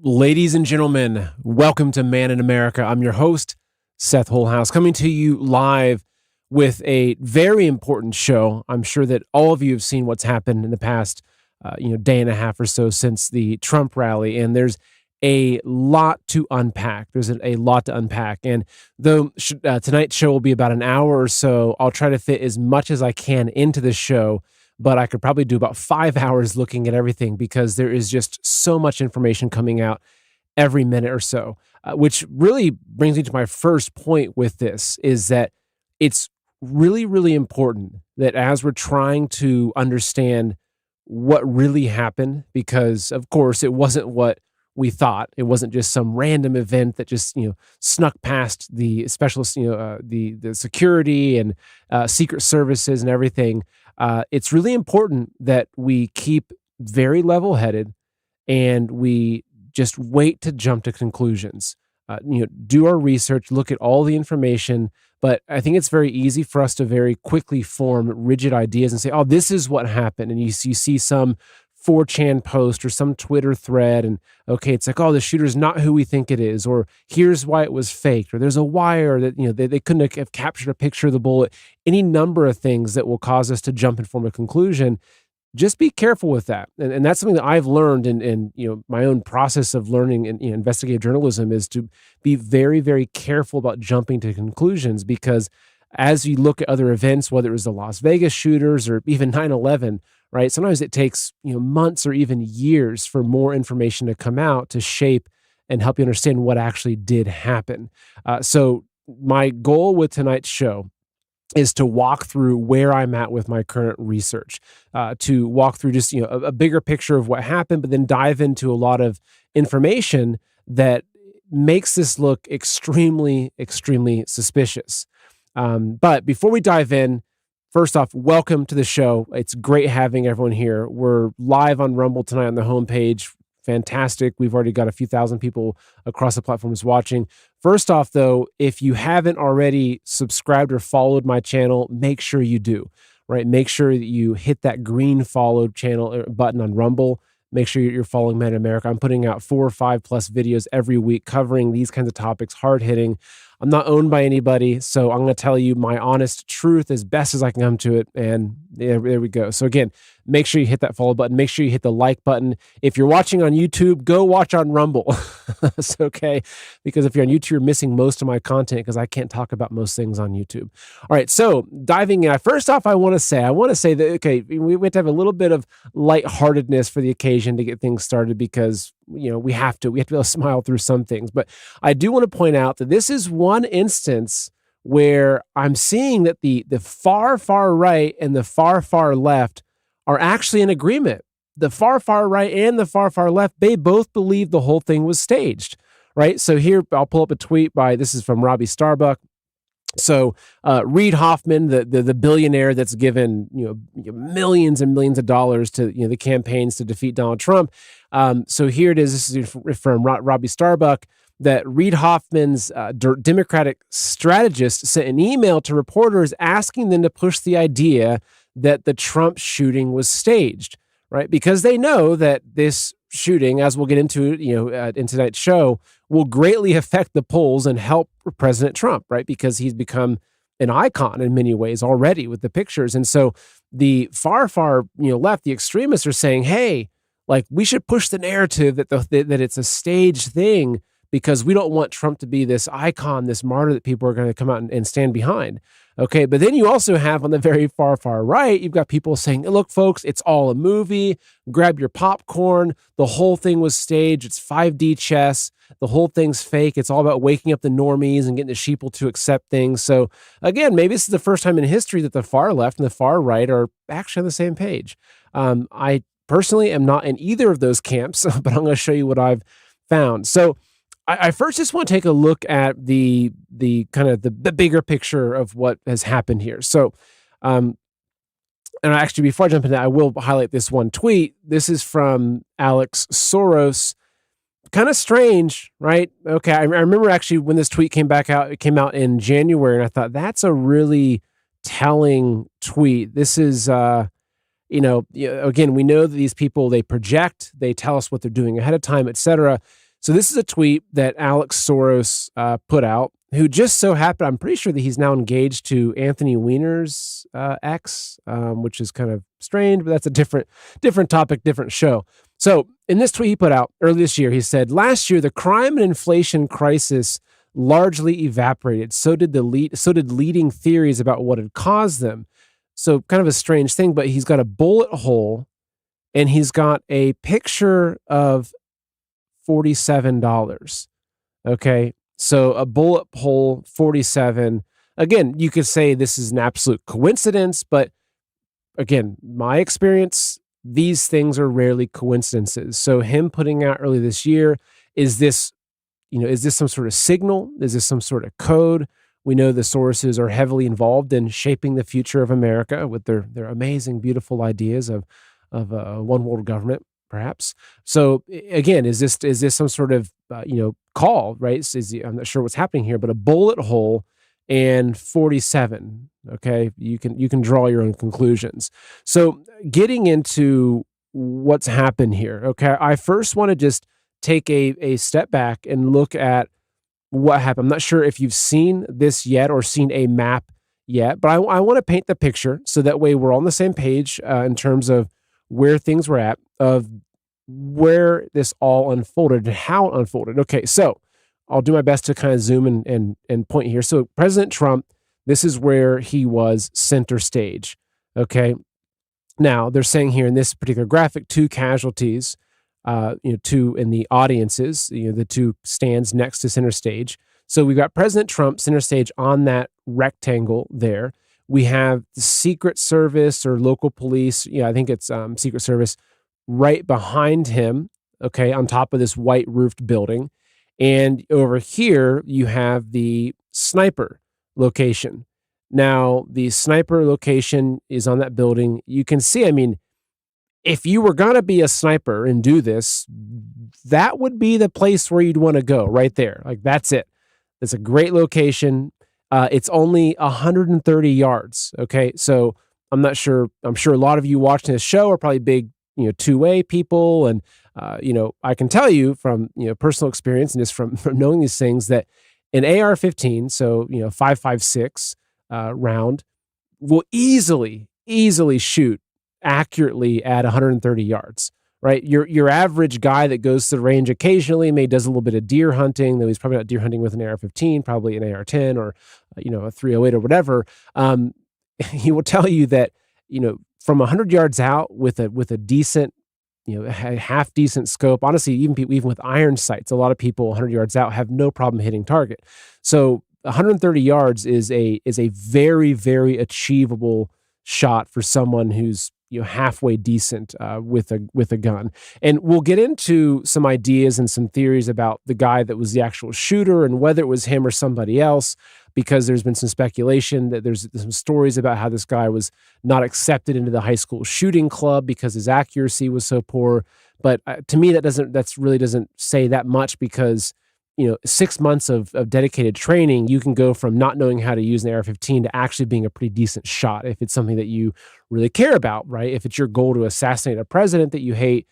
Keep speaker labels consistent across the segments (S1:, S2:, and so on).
S1: Ladies and gentlemen, welcome to Man in America. I'm your host, Seth Holhouse, coming to you live with a very important show. I'm sure that all of you have seen what's happened in the past, day and a half or so since the Trump rally, and there's a lot to unpack. And though tonight's show will be about an hour or so, I'll try to fit as much as I can into the show. But I could probably do about 5 hours looking at everything because there is just so much information coming out every minute or so, which really brings me to my first point with this is that it's really, really important that as we're trying to understand what really happened, because of course it wasn't what we thought. It wasn't just some random event that just snuck past the specialists, the security and secret services and everything. It's really important that we keep very level-headed and we just wait to jump to conclusions. Do our research, look at all the information, but I think it's very easy for us to very quickly form rigid ideas and say, "Oh, this is what happened," and you see some 4chan post or some Twitter thread, and okay, it's like, "Oh, the shooter's not who we think it is," or "Here's why it was faked," or "There's a wire that they couldn't have captured a picture of the bullet." Any number of things that will cause us to jump and form a conclusion. Just be careful with that, and that's something that I've learned in my own process of learning in investigative journalism is to be very, very careful about jumping to conclusions because as you look at other events, whether it was the Las Vegas shooters or even 9/11, right? Sometimes it takes months or even years for more information to come out to shape and help you understand what actually did happen. So my goal with tonight's show is to walk through where I'm at with my current research, to walk through just a bigger picture of what happened, but then dive into a lot of information that makes this look extremely, extremely suspicious. But before we dive in, first off, welcome to the show. It's great having everyone here. We're live on Rumble tonight on the homepage. Fantastic. We've already got a few thousand people across the platforms watching. First off, though, if you haven't already subscribed or followed my channel, make sure you do, right? Make sure that you hit that green follow channel button on Rumble. Make sure you're following Man in America. I'm putting out 4 or 5 plus videos every week covering these kinds of topics, hard hitting. I'm not owned by anybody, so I'm going to tell you my honest truth as best as I can come to it. And there we go. So again, make sure you hit that follow button. Make sure you hit the like button. If you're watching on YouTube, go watch on Rumble. It's okay. Because if you're on YouTube, you're missing most of my content because I can't talk about most things on YouTube. All right. So diving in, first off, I want to say that, okay, we have to have a little bit of lightheartedness for the occasion to get things started because, we have to be able to smile through some things. But I do want to point out that this is one instance where I'm seeing that the far, far right and the far, far left are actually in agreement. The far, far right and the far, far left, they both believe the whole thing was staged, right? So here, I'll pull up a tweet this is from Robbie Starbuck. So Reid Hoffman, the billionaire that's given millions and millions of dollars to the campaigns to defeat Donald Trump. So here it is. This is from Robbie Starbuck. That Reid Hoffman's Democratic strategist sent an email to reporters asking them to push the idea that the Trump shooting was staged, right? Because they know that this shooting, as we'll get into in tonight's show, will greatly affect the polls and help President Trump, right? Because he's become an icon in many ways already with the pictures. And so the far, far left, the extremists are saying, hey, like we should push the narrative that that it's a staged thing because we don't want Trump to be this icon, this martyr that people are going to come out and stand behind. Okay, but then you also have on the very far, far right, you've got people saying, look, folks, it's all a movie. Grab your popcorn. The whole thing was staged. It's 5D chess. The whole thing's fake. It's all about waking up the normies and getting the sheeple to accept things. So again, maybe this is the first time in history that the far left and the far right are actually on the same page. I personally am not in either of those camps, but I'm going to show you what I've found. So I first just want to take a look at the kind of the bigger picture of what has happened here. So, and actually, before I jump into that, I will highlight this one tweet. This is from Alex Soros. Kind of strange, right? Okay, I remember actually when this tweet came out, it came out in January, and I thought that's a really telling tweet. This is, again, we know that these people, they project, they tell us what they're doing ahead of time, etc. So this is a tweet that Alex Soros put out, who just so happened, I'm pretty sure that he's now engaged to Anthony Weiner's ex, which is kind of strange, but that's a different topic, different show. So in this tweet he put out earlier this year, he said, last year, the crime and inflation crisis largely evaporated. So did leading theories about what had caused them. So kind of a strange thing, but he's got a bullet hole and he's got a picture of $47. Okay. So a bullet hole, 47. Again, you could say this is an absolute coincidence, but again, my experience, these things are rarely coincidences. So him putting out early this year, is this some sort of signal? Is this some sort of code? We know the sources are heavily involved in shaping the future of America with their amazing, beautiful ideas of a one world government, perhaps. So again, is this some sort of call? Right? I'm not sure what's happening here, but a bullet hole and 47. Okay, you can draw your own conclusions. So getting into what's happened here. Okay, I first want to just take a step back and look at what happened. I'm not sure if you've seen this yet or seen a map yet, but I want to paint the picture so that way we're all on the same page in terms of where things were at, of where this all unfolded and how it unfolded. Okay, so I'll do my best to kind of zoom and point here. So President Trump, this is where he was center stage. Okay, now they're saying here in this particular graphic, 2 casualties. 2 in the audiences, the 2 stands next to center stage. So we've got President Trump center stage on that rectangle there. We have the Secret Service or local police. I think it's Secret Service right behind him. Okay, on top of this white roofed building. And over here, you have the sniper location. Now, the sniper location is on that building. You can see, if you were going to be a sniper and do this, that would be the place where you'd want to go right there. Like, that's it. It's a great location. It's only 130 yards. Okay. So I'm sure a lot of you watching this show are probably big, 2A people. And, I can tell you from, personal experience and just from knowing these things that an AR-15, so, 5.56 round will easily shoot accurately at 130 yards, right? Your average guy that goes to the range occasionally does a little bit of deer hunting, though he's probably not deer hunting with an AR-15, probably an AR-10 or, a 308 or whatever. He will tell you that, from 100 yards out with a decent, a half decent scope, honestly, even with iron sights, a lot of people 100 yards out have no problem hitting target. So 130 yards is a very, very achievable shot for someone who's halfway decent with a gun. And we'll get into some ideas and some theories about the guy that was the actual shooter and whether it was him or somebody else, because there's been some speculation that there's some stories about how this guy was not accepted into the high school shooting club because his accuracy was so poor. But to me, that really doesn't say that much, because 6 months of dedicated training, you can go from not knowing how to use an AR-15 to actually being a pretty decent shot if it's something that you really care about, right? If it's your goal to assassinate a president that you hate,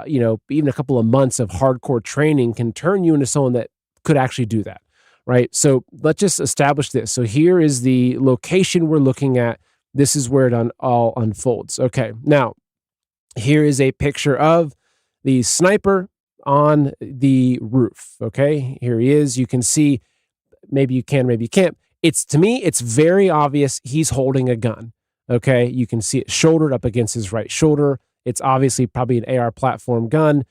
S1: even a couple of months of hardcore training can turn you into someone that could actually do that, right? So let's just establish this. So here is the location we're looking at. This is where it all unfolds. Okay, now here is a picture of the sniper on the roof. Okay, here he is. You can see, maybe you can, maybe you can't. To me, it's very obvious he's holding a gun. Okay, you can see it shouldered up against his right shoulder. It's obviously probably an AR platform gun.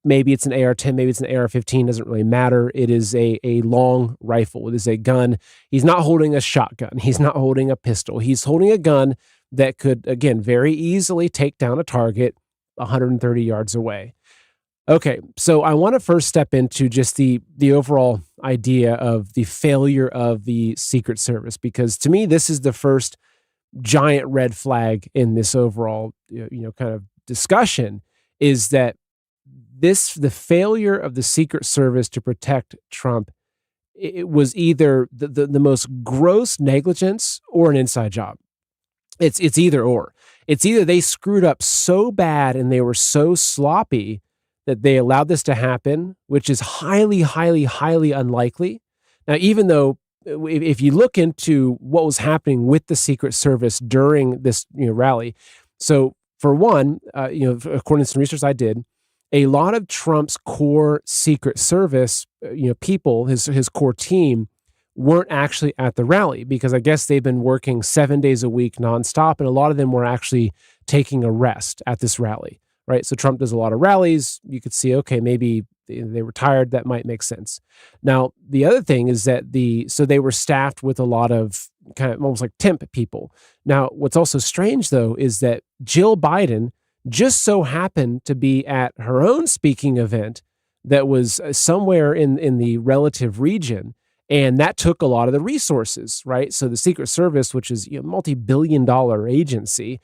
S1: Maybe it's an AR-10, maybe it's an AR-15, doesn't really matter. It is a long rifle. It is a gun. He's not holding a shotgun. He's not holding a pistol. He's holding a gun that could, again, very easily take down a target 130 yards away. Okay, so I want to first step into just the overall idea of the failure of the Secret Service, because to me, this is the first giant red flag in this overall, kind of discussion, is that the failure of the Secret Service to protect Trump, it was either the most gross negligence or an inside job. It's either or. It's either they screwed up so bad and they were so sloppy that they allowed this to happen, which is highly, highly, highly unlikely. Now, even though if you look into what was happening with the Secret Service during this rally, so for one, according to some research I did, a lot of Trump's core Secret Service, people, his core team, weren't actually at the rally because I guess they've been working 7 days a week nonstop, and a lot of them were actually taking a rest at this rally, right? So Trump does a lot of rallies. You could see, okay, maybe they were tired. That might make sense. Now, the other thing is that so they were staffed with a lot of kind of almost like temp people. Now, what's also strange, though, is that Jill Biden just so happened to be at her own speaking event that was somewhere in the relative region. And that took a lot of the resources, right? So the Secret Service, which is a multi-billion-dollar agency,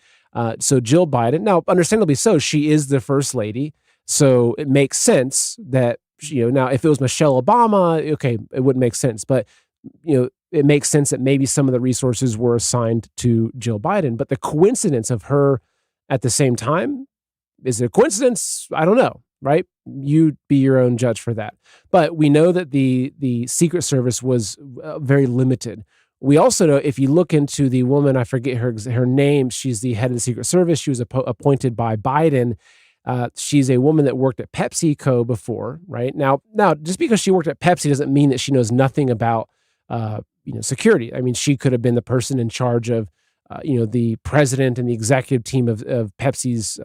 S1: so Jill Biden, now understandably so, she is the first lady, so it makes sense that now if it was Michelle Obama, okay, it wouldn't make sense, but it makes sense that maybe some of the resources were assigned to Jill Biden. But the coincidence of her at the same time, is it a coincidence? I don't know. Right? You be your own judge for that. But we know that the Secret Service was very limited. We also know, if you look into the woman, I forget her name, she's the head of the Secret Service. She was appointed by Biden. She's a woman that worked at PepsiCo before, right? Now, just because she worked at Pepsi doesn't mean that she knows nothing about security. I mean, she could have been the person in charge of the president and the executive team of Pepsi's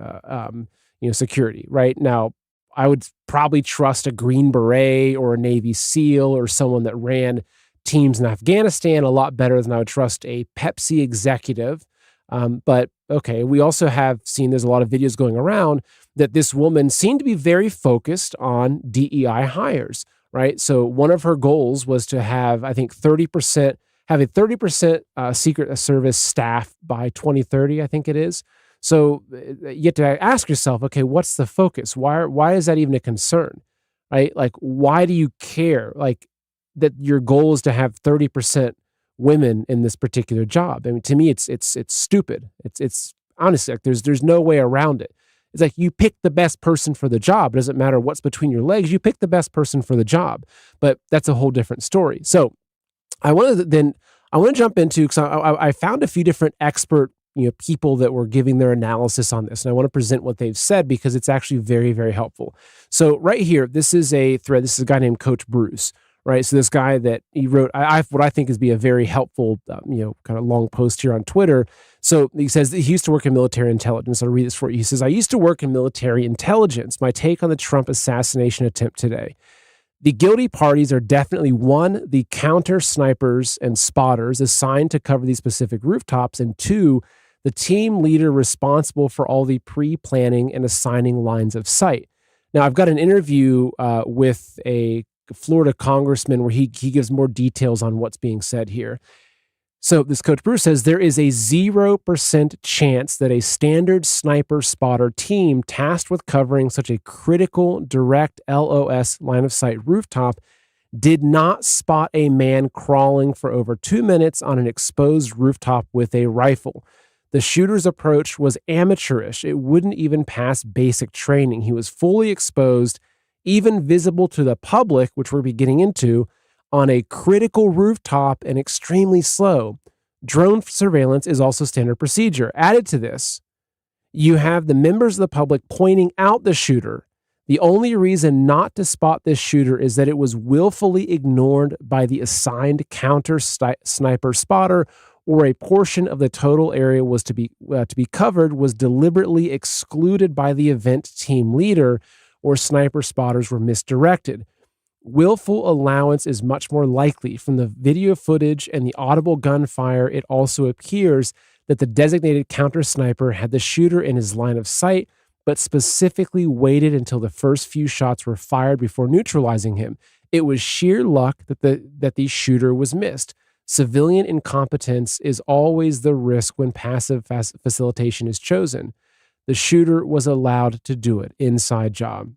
S1: security, right? Now, I would probably trust a Green Beret or a Navy SEAL or someone that ran teams in Afghanistan a lot better than I would trust a Pepsi executive. But okay, we also have seen there's a lot of videos going around that this woman seemed to be very focused on DEI hires, right? So one of her goals was to have, I think, 30%, have a 30% Secret Service staff by 2030, I think it is. So you have to ask yourself, okay, what's the focus? Why is that even a concern, right? Like, why do you care? Like, that your goal is to have 30% women in this particular job. I mean, to me, it's stupid. It's honestly, like, there's no way around it. It's like you pick the best person for the job. It doesn't matter what's between your legs. You pick the best person for the job. But that's a whole different story. So I want to jump into, because I found a few different expert people that were giving their analysis on this. And I want to present what they've said because it's actually very, very helpful. So right here, this is a thread. This is a guy named Coach Bruce, right? So this guy that he wrote, what I think is be a very helpful, kind of long post here on Twitter. So he says that he used to work in military intelligence. I'll read this for you. He says, I used to work in military intelligence. My take on the Trump assassination attempt today. The guilty parties are definitely, one, the counter snipers and spotters assigned to cover these specific rooftops, and two, the team leader responsible for all the pre-planning and assigning lines of sight. Now, I've got an interview with a Florida congressman where he gives more details on what's being said here. So this Coach Bruce says there is a 0% chance that a standard sniper spotter team tasked with covering such a critical direct LOS line of sight rooftop did not spot a man crawling for over 2 minutes on an exposed rooftop with a rifle. The shooter's approach was amateurish. It wouldn't even pass basic training. He was fully exposed, even visible to the public, which we'll be getting into, on a critical rooftop and extremely slow. Drone surveillance is also standard procedure. Added to this, you have the members of the public pointing out the shooter. The only reason not to spot this shooter is that it was willfully ignored by the assigned counter sniper spotter, or a portion of the total area was to be covered was deliberately excluded by the event team leader, or sniper spotters were misdirected. Willful allowance is much more likely. From the video footage and the audible gunfire, it also appears that the designated counter sniper had the shooter in his line of sight, but specifically waited until the first few shots were fired before neutralizing him. It was sheer luck that the shooter was missed. Civilian incompetence is always the risk when passive facilitation is chosen. The shooter was allowed to do it. Inside job.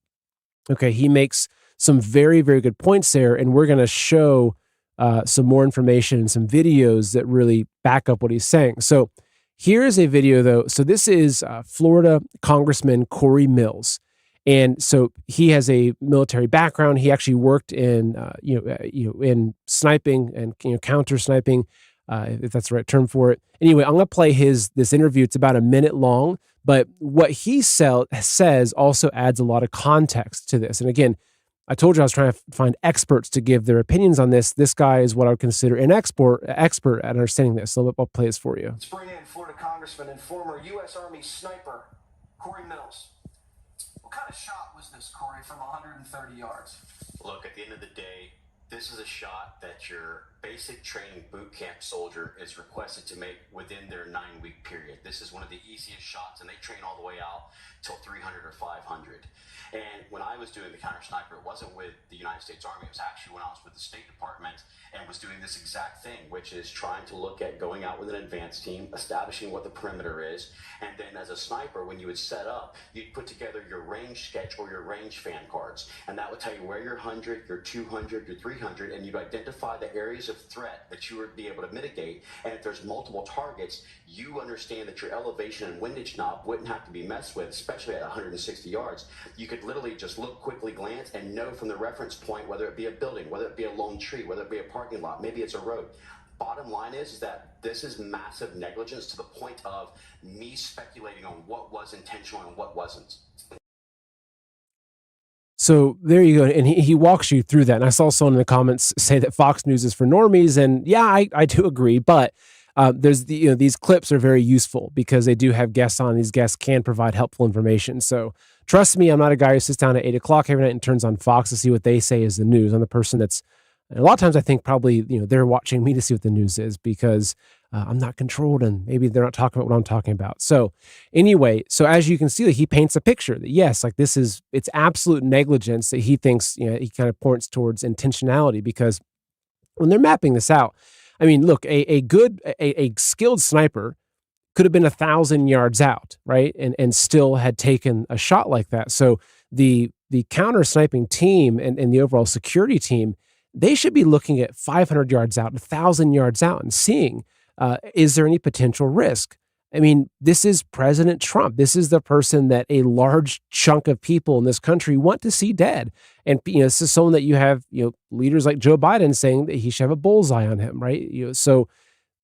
S1: Okay, he makes some very, very good points there, and we're going to show some more information and some videos that really back up what he's saying. So here is a video, though. So this is Florida Congressman Corey Mills, And so he has a military background. He actually worked in, in sniping and counter sniping, if that's the right term for it. Anyway, I'm going to play this interview. It's about a minute long, but what he says also adds a lot of context to this. And again, I told you I was trying to find experts to give their opinions on this. This guy is what I would consider an expert at understanding this. So I'll play this for you.
S2: Let's bring in Florida Congressman and former U.S. Army sniper, Corey Mills. What kind of shot was this, Corey, from 130 yards?
S3: Look, at the end of the day, this is a shot that your basic training boot camp soldier is requested to make within their 9-week period. This is one of the easiest shots, and they train all the way out till 300 or 500. And when I was doing the counter sniper, it wasn't with the United States Army. It was actually when I was with the State Department and was doing this exact thing, which is trying to look at going out with an advanced team, establishing what the perimeter is, and then as a sniper, when you would set up, you'd put together your range sketch or your range fan cards, and that would tell you where your 100, your 200, your 300, and you'd identify the areas of threat that you would be able to mitigate. And if there's multiple targets, you understand that your elevation and windage knob wouldn't have to be messed with, especially at 160 yards. You could literally just look, quickly glance, and know from the reference point whether it be a building, whether it be a lone tree, whether it be a parking lot, maybe it's a road. Bottom line is that this is massive negligence to the point of me speculating on what was intentional and what wasn't.
S1: So there you go. And he walks you through that. And I saw someone in the comments say that Fox News is for normies. And yeah, I do agree. But there's these clips are very useful because they do have guests on. These guests can provide helpful information. So trust me, I'm not a guy who sits down at 8 o'clock every night and turns on Fox to see what they say is the news. I'm the person that's, a lot of times I think probably, they're watching me to see what the news is because I'm not controlled and maybe they're not talking about what I'm talking about. So anyway, so as you can see, he paints a picture that yes, like it's absolute negligence that he thinks, he kind of points towards intentionality because when they're mapping this out, I mean, look, a skilled sniper could have been 1,000 yards out, right? And still had taken a shot like that. So the counter sniping team and the overall security team, they should be looking at 500 yards out, 1,000 yards out and seeing, is there any potential risk? I mean, this is President Trump. This is the person that a large chunk of people in this country want to see dead. And, this is someone that you have, leaders like Joe Biden saying that he should have a bullseye on him, right? So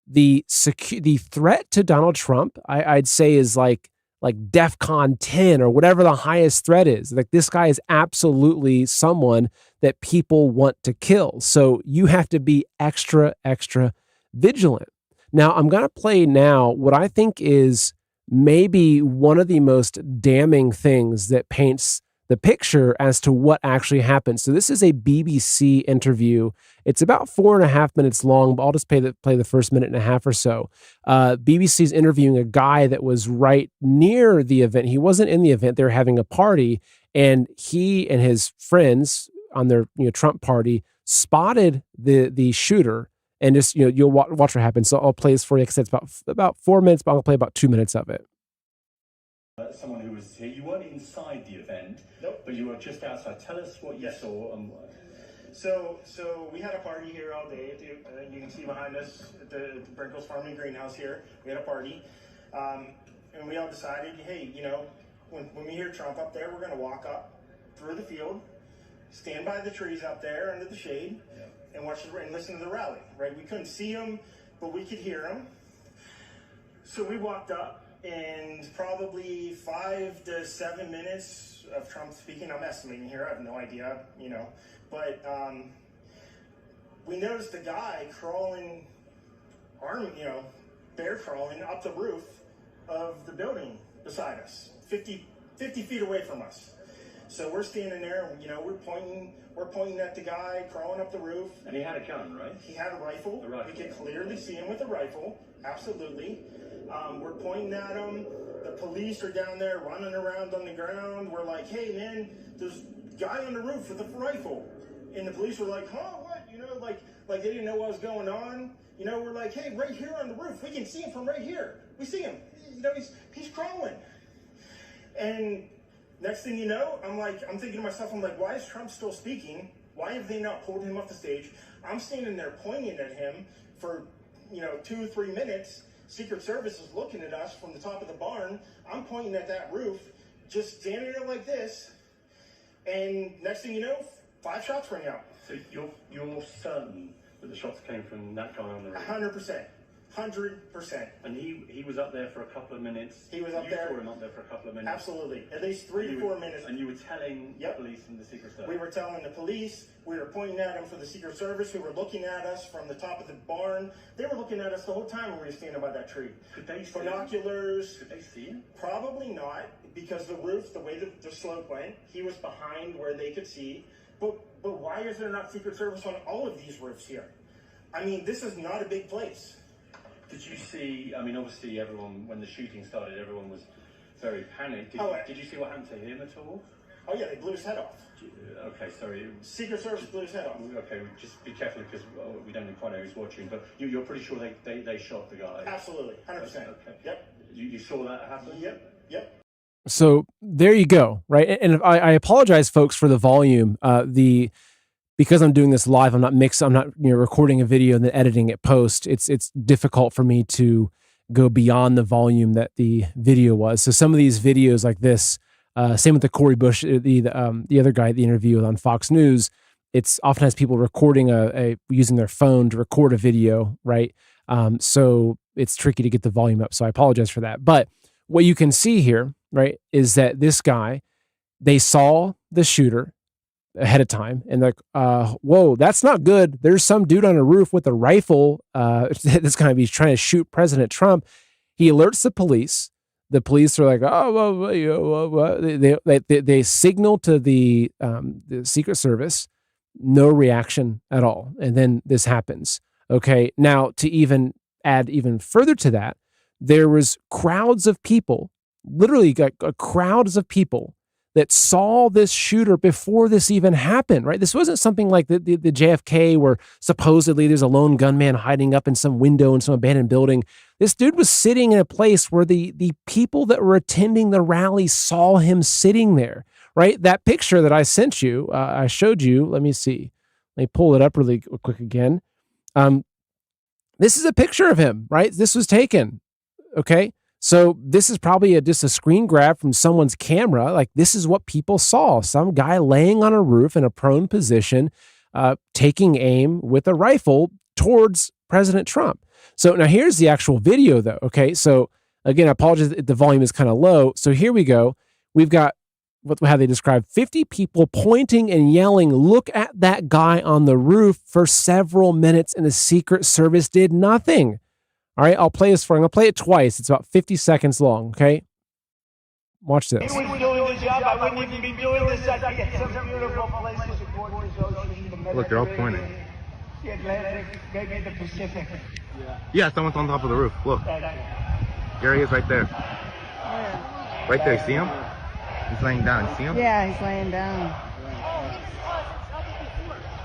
S1: the threat to Donald Trump, I'd say is like DEFCON 10 or whatever the highest threat is. Like this guy is absolutely someone that people want to kill. So you have to be extra, extra vigilant. Now I'm going to play now what I think is maybe one of the most damning things that paints the picture as to what actually happened. So this is a BBC interview. It's about 4.5 minutes long, but I'll just play the first minute and a half or so. BBC's interviewing a guy that was right near the event. He wasn't in the event. They were having a party, and he and his friends on their Trump party spotted the shooter. And just you'll watch what happens. So I'll play this for you because it's about 4 minutes, but I'll play about 2 minutes of it.
S4: Someone who was here, you weren't inside the event,
S5: nope,
S4: but you were just outside. Tell us what you saw.
S5: So we had a party here all day. You can see behind us at the Brinkles Farming Greenhouse here. We had a party, and we all decided, hey, when we hear Trump up there, we're going to walk up through the field, stand by the trees up there under the shade, and watch and listen to the rally. Right? We couldn't see him, but we could hear him. So we walked up. And probably 5 to 7 minutes of Trump speaking. I'm estimating here. I have no idea, But we noticed a guy crawling, bear crawling up the roof of the building beside us, 50 feet away from us. So we're standing there, and we're pointing at the guy crawling up the roof.
S4: And he had a gun, right?
S5: He had a rifle. We could clearly see him with a rifle. Absolutely. We're pointing at him. The police are down there running around on the ground. We're like, hey, man, there's a guy on the roof with a rifle. And the police were like, huh, what? Like they didn't know what was going on. We're like, hey, right here on the roof. We can see him from right here. We see him. He's crawling. And next thing you know, I'm thinking to myself, why is Trump still speaking? Why have they not pulled him off the stage? I'm standing there pointing at him for, 2 or 3 minutes. Secret Service is looking at us from the top of the barn. I'm pointing at that roof, just standing there like this, And next thing you know, 5 shots ring out.
S4: So you're certain that the shots came from that guy on the roof?
S5: 100%. 100%.
S4: And he was up there for a couple of minutes?
S5: He was up there.
S4: You saw him up there for a couple of minutes?
S5: Absolutely. At least 3 to 4 minutes.
S4: And you were telling the police and the Secret Service?
S5: We were telling the police. We were pointing at them for the Secret Service, who were looking at us from the top of the barn. They were looking at us the whole time when we were standing by that tree.
S4: Could they see
S5: binoculars?
S4: Could they see him?
S5: Probably not, because the roof, the way the slope went, he was behind where they could see. But why is there not Secret Service on all of these roofs here? I mean, this is not a big place.
S4: Did you see, I mean, obviously everyone, when the shooting started, everyone was very panicked. Did you see what happened to him at all?
S5: Oh yeah, they blew his head off.
S4: Okay, sorry.
S5: Secret Service blew his head off.
S4: Okay, just be careful because we don't quite know who's watching, but you're pretty sure they shot the guy?
S5: Absolutely, 100%.
S4: Okay.
S5: Yep.
S4: You saw that happen?
S5: Yep.
S1: So there you go, right? And I apologize, folks, for the volume. Because I'm doing this live, I'm not recording a video and then editing it post. It's difficult for me to go beyond the volume that the video was. So some of these videos like this, same with the Corey Bush, the other guy at the interview on Fox News, it's oftentimes people recording using their phone to record a video, right? So it's tricky to get the volume up. So I apologize for that. But what you can see here, right, is that this guy, they saw the shooter ahead of time and they're like, whoa, that's not good. There's some dude on a roof with a rifle that's going to be trying to shoot President Trump. He alerts the police. The police are like, they signal to the Secret Service, no reaction at all. And then this happens. Okay. Now to even add even further to that, there was crowds of people, literally crowds of people that saw this shooter before this even happened, right? This wasn't something like the JFK where supposedly there's a lone gunman hiding up in some window in some abandoned building. This dude was sitting in a place where the people that were attending the rally saw him sitting there, right? That picture that I sent you, I showed you, let me see. Let me pull it up really quick again. This is a picture of him, right? This was taken, okay? So this is probably just a screen grab from someone's camera. Like this is what people saw. Some guy laying on a roof in a prone position, taking aim with a rifle towards President Trump. So now here's the actual video though. Okay. So again, I apologize if the volume is kind of low. So here we go. We've got how they describe 50 people pointing and yelling, look at that guy on the roof for several minutes and the Secret Service did nothing. All right, I'll play this I'm going to play it twice. It's about 50 seconds long, okay? Watch this.
S6: He was doing the job. I wouldn't even be doing this. I'd be at some beautiful places.
S7: Look, they're all pointing.
S6: The Atlantic, maybe the Pacific.
S7: Yeah, someone's on top of the roof. Look. There he is right there. Right there, see him? He's laying down. See him?
S8: Yeah, he's laying down.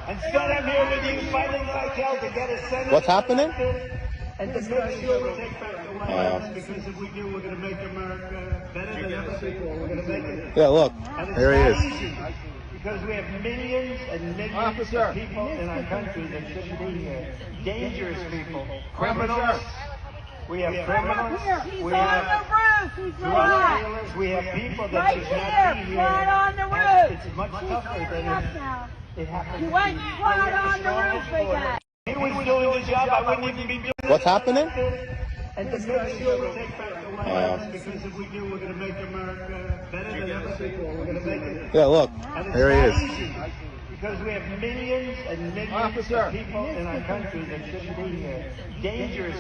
S6: Instead, I'm here with you fighting like hell to get a Senate.
S7: What's happening?
S6: And to make sure we take back the White House, because if we do, we're going to make America better than ever before. We're going to make it.
S7: Yeah, look. There he is.
S6: Easy, because we have millions and millions of people in our country that shouldn't be here. Dangerous people. Criminals. We have criminals. We have drug dealers. We have people that should not be here.
S8: On the roof.
S6: It's much tougher than it happens.
S8: You went flat on the roof again.
S6: He was doing the job. I wouldn't even be doing.
S7: What's happening?
S6: And to make sure we take back the White House, because if we do, we're going to make America better than ever before. We're going to make it.
S7: Yeah, look. There he is.
S6: Easy, because we have millions and millions of people in our country that shouldn't be here. Dangerous.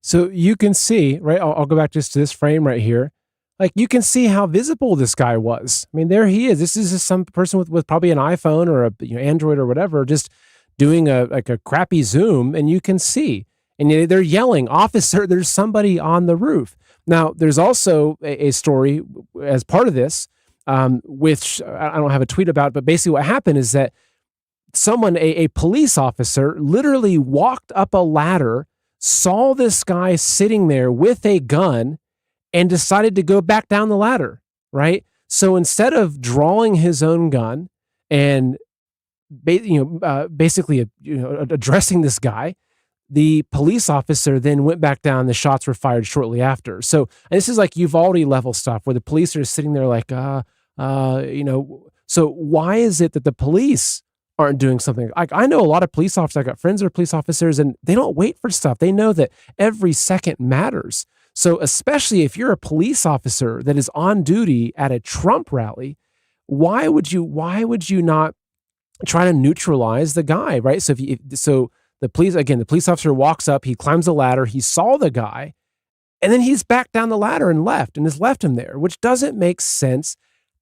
S1: So you can see, right? I'll go back just to this frame right here. Like you can see how visible this guy was. I mean, there he is. This is just some person with probably an iPhone or a Android or whatever, just doing a crappy zoom, and you can see. And they're yelling, officer, there's somebody on the roof. Now, there's also a story as part of this, which I don't have a tweet about, but basically what happened is that someone, a police officer, literally walked up a ladder, saw this guy sitting there with a gun, and decided to go back down the ladder, right? So instead of drawing his own gun and basically addressing this guy, the police officer then went back down. The shots were fired shortly after. So this is like Uvalde level stuff where the police are sitting there like, so So why is it that the police aren't doing something? Like, I know a lot of police officers, I got friends that are police officers, and they don't wait for stuff. They know that every second matters. So especially if you're a police officer that is on duty at a Trump rally, why would you not try to neutralize the guy, right? So the police officer walks up, he climbs the ladder, he saw the guy, and then he's back down the ladder and has left him there, which doesn't make sense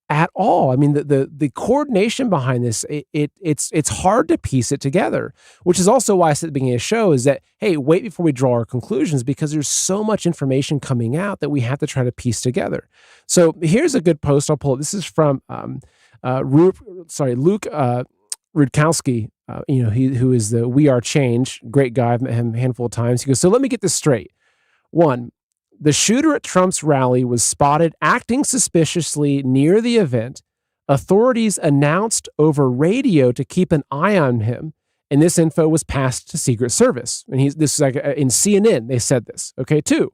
S1: at all. I mean, the coordination behind this, it's hard to piece it together, which is also why I said at the beginning of the show is that, hey, wait before we draw our conclusions, because there's so much information coming out that we have to try to piece together. So here's a good post. I'll pull it. This is from Luke Rudkowski, who is the We Are Change, great guy. I've met him a handful of times. He goes, so let me get this straight. One, the shooter at Trump's rally was spotted acting suspiciously near the event. Authorities announced over radio to keep an eye on him, and this info was passed to Secret Service. And this is like in CNN, they said this. Okay, 2,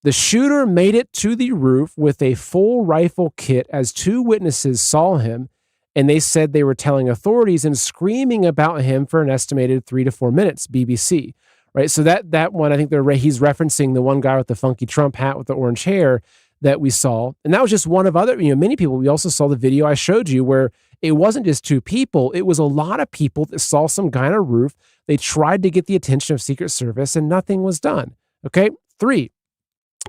S1: the shooter made it to the roof with a full rifle kit as 2 witnesses saw him, and they said they were telling authorities and screaming about him for an estimated 3 to 4 minutes, BBC. Right, so that one, I think he's referencing the one guy with the funky Trump hat with the orange hair that we saw, and that was just one of other, many people. We also saw the video I showed you where it wasn't just 2 people; it was a lot of people that saw some guy on a roof. They tried to get the attention of Secret Service, and nothing was done. Okay, 3,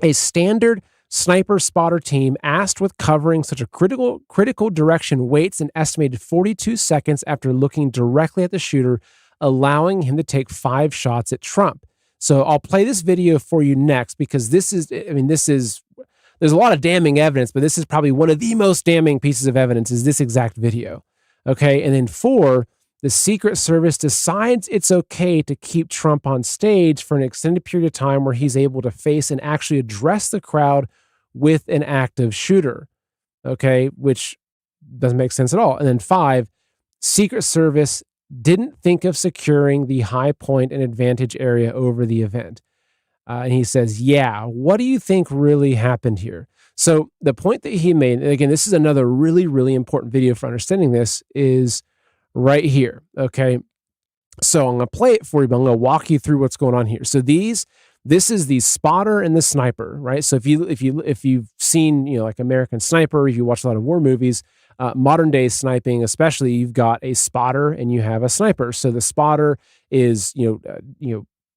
S1: a standard sniper spotter team asked with covering such a critical direction waits an estimated 42 seconds after looking directly at the shooter, allowing him to take 5 shots at Trump. So I'll play this video for you next, because there's a lot of damning evidence, but this is probably one of the most damning pieces of evidence is this exact video. Okay. And then 4, the Secret Service decides it's okay to keep Trump on stage for an extended period of time where he's able to face and actually address the crowd with an active shooter. Okay. Which doesn't make sense at all. And then 5, Secret Service didn't think of securing the high point and advantage area over the event. And he says, yeah, what do you think really happened here? So the point that he made, and again, this is another really, really important video for understanding this, is right here. Okay. So I'm going to play it for you, but I'm going to walk you through what's going on here. So this is the spotter and the sniper, right? So if you've seen, like American Sniper, if you watch a lot of war movies, modern day sniping, especially, you've got a spotter and you have a sniper. So the spotter is,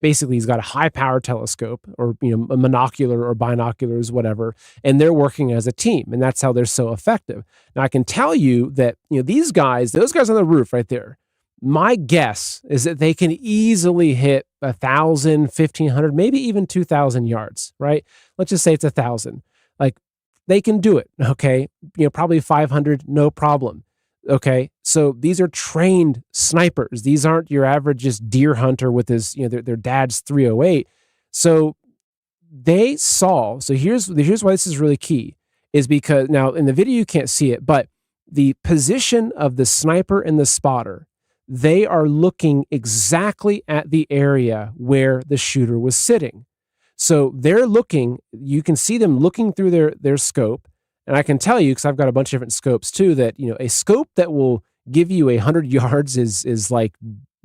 S1: basically he's got a high power telescope or, a monocular or binoculars, whatever, and they're working as a team, and that's how they're so effective. Now I can tell you that, those guys on the roof right there, my guess is that they can easily hit 1,000, 1,500, maybe even 2,000 yards, right? Let's just say it's 1,000. Like, they can do it, okay? Probably 500, no problem, okay? So these are trained snipers. These aren't your average just deer hunter with his, their dad's 308. So they saw, so here's why this is really key, is because, now in the video you can't see it, but the position of the sniper and the spotter, they are looking exactly at the area where the shooter was sitting. So they're looking, you can see them looking through their scope. And I can tell you, because I've got a bunch of different scopes too, that, a scope that will give you 100 yards is like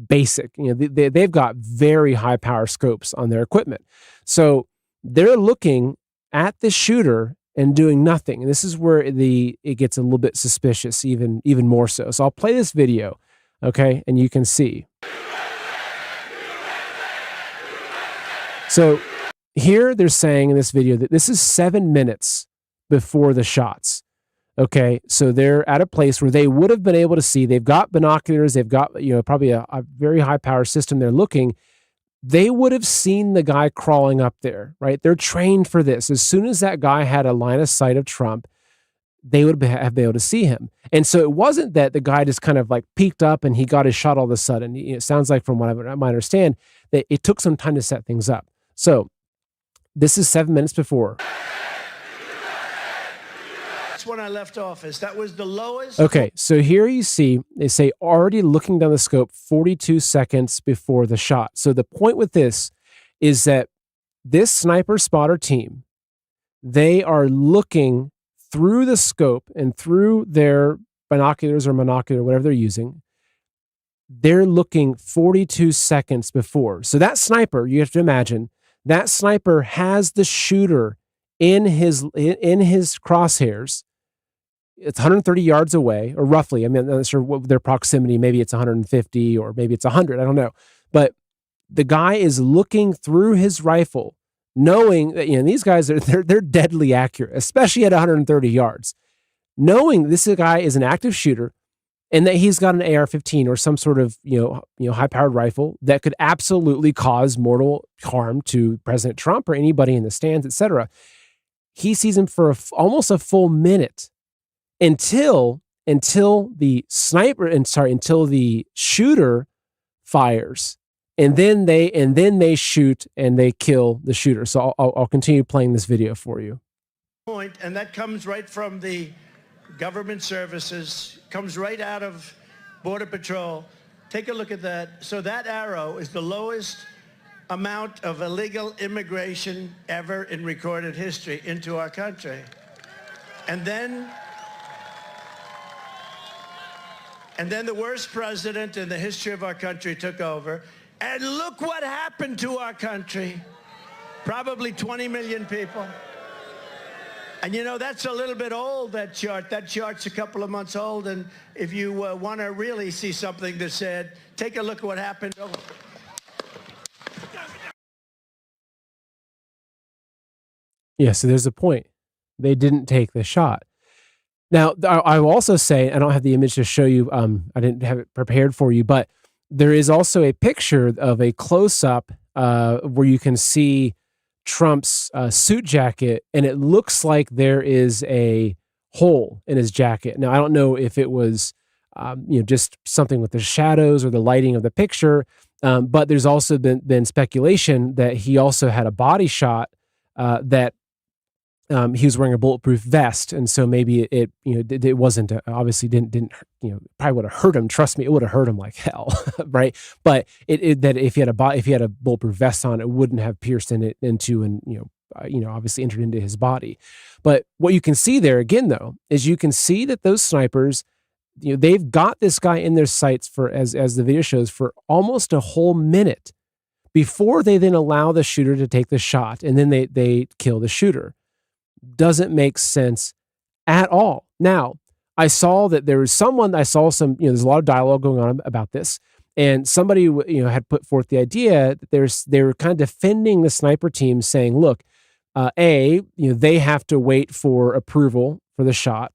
S1: basic. They've got very high power scopes on their equipment. So they're looking at the shooter and doing nothing. And this is where it gets a little bit suspicious, even more so. So I'll play this video, okay, and you can see. So here they're saying in this video that this is 7 minutes before the shots. Okay, so they're at a place where they would have been able to see. They've got binoculars. They've got, probably a very high power system. They're looking. They would have seen the guy crawling up there, right? They're trained for this. As soon as that guy had a line of sight of Trump, they would have been able to see him. And so it wasn't that the guy just kind of like peeked up and he got his shot all of a sudden. It sounds like, from what I might understand, that it took some time to set things up. So this is 7 minutes before.
S6: That's when I left office. That was the lowest.
S1: Okay, so here you see, they say already looking down the scope 42 seconds before the shot. So the point with this is that this sniper spotter team, they are looking through the scope and through their binoculars or monocular, whatever they're using. They're looking 42 seconds before. So that sniper, you have to imagine, that sniper has the shooter in his crosshairs. It's 130 yards away, or roughly. I mean, I'm not sure what their proximity. Maybe it's 150 or maybe it's 100. I don't know. But the guy is looking through his rifle, knowing that, these guys they're deadly accurate, especially at 130 yards, knowing this guy is an active shooter and that he's got an AR-15 or some sort of high-powered rifle that could absolutely cause mortal harm to President Trump or anybody in the stands, etc. He sees him for almost a full minute until the shooter fires, and then they shoot and they kill the shooter. So I'll continue playing this video for you.
S6: And that comes right from the government services, comes right out of Border Patrol. Take a look at that. So that arrow is the lowest amount of illegal immigration ever in recorded history into our country. And then the worst president in the history of our country took over. And look what happened to our country. Probably 20 million people. And that's a little bit old, that chart. That chart's a couple of months old. And if you want to really see something that's said, take a look at what happened.
S1: Yeah, so there's a point. They didn't take the shot. Now, I will also say, I don't have the image to show you. I didn't have it prepared for you, but there is also a picture of a close-up where you can see Trump's suit jacket, and it looks like there is a hole in his jacket. Now, I don't know if it was, just something with the shadows or the lighting of the picture, but there's also been speculation that he also had a body shot that he was wearing a bulletproof vest, and so maybe it wasn't obviously didn't probably would have hurt him. Trust me, it would have hurt him like hell, right? But that if he had a bulletproof vest on, it wouldn't have pierced into and obviously entered into his body. But what you can see there again, though, is you can see that those snipers, they've got this guy in their sights for as the video shows for almost a whole minute before they then allow the shooter to take the shot, and then they kill the shooter. Doesn't make sense at all. Now, I saw that there was there's a lot of dialogue going on about this, and somebody had put forth the idea that they were kind of defending the sniper team, saying, look, they have to wait for approval for the shot,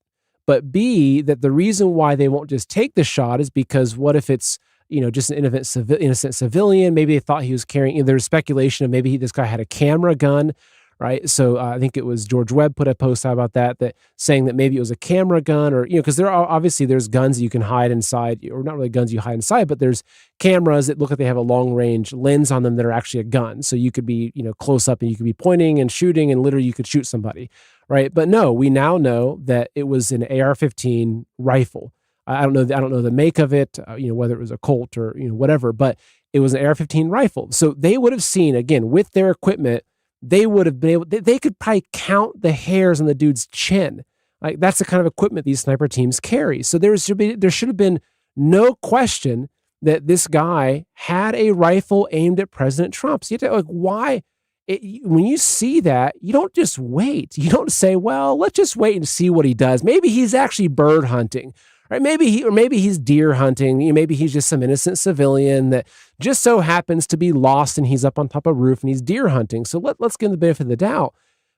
S1: but B, that the reason why they won't just take the shot is because what if it's just an innocent civilian? Maybe they thought he was carrying. There's speculation of maybe this guy had a camera gun. Right. So I think it was George Webb put a post out about that saying that maybe it was a camera gun, or, because there's guns that you can hide inside, or not really guns you hide inside, but there's cameras that look like they have a long range lens on them that are actually a gun. So you could be, close up and you could be pointing and shooting, and literally you could shoot somebody. Right. But no, we now know that it was an AR-15 rifle. I don't know the make of it, whether it was a Colt or, whatever, but it was an AR-15 rifle. So they would have seen, again, with their equipment, they would have been able, they could probably count the hairs on the dude's chin. Like, that's the kind of equipment these sniper teams carry. So there should have been no question that this guy had a rifle aimed at President Trump. So you have to, why? When you see that, you don't just wait. You don't say, well, let's just wait and see what he does. Maybe he's actually bird hunting. Right? Maybe he's deer hunting. Maybe he's just some innocent civilian that just so happens to be lost, and he's up on top of a roof and he's deer hunting. So let's give him the benefit of the doubt.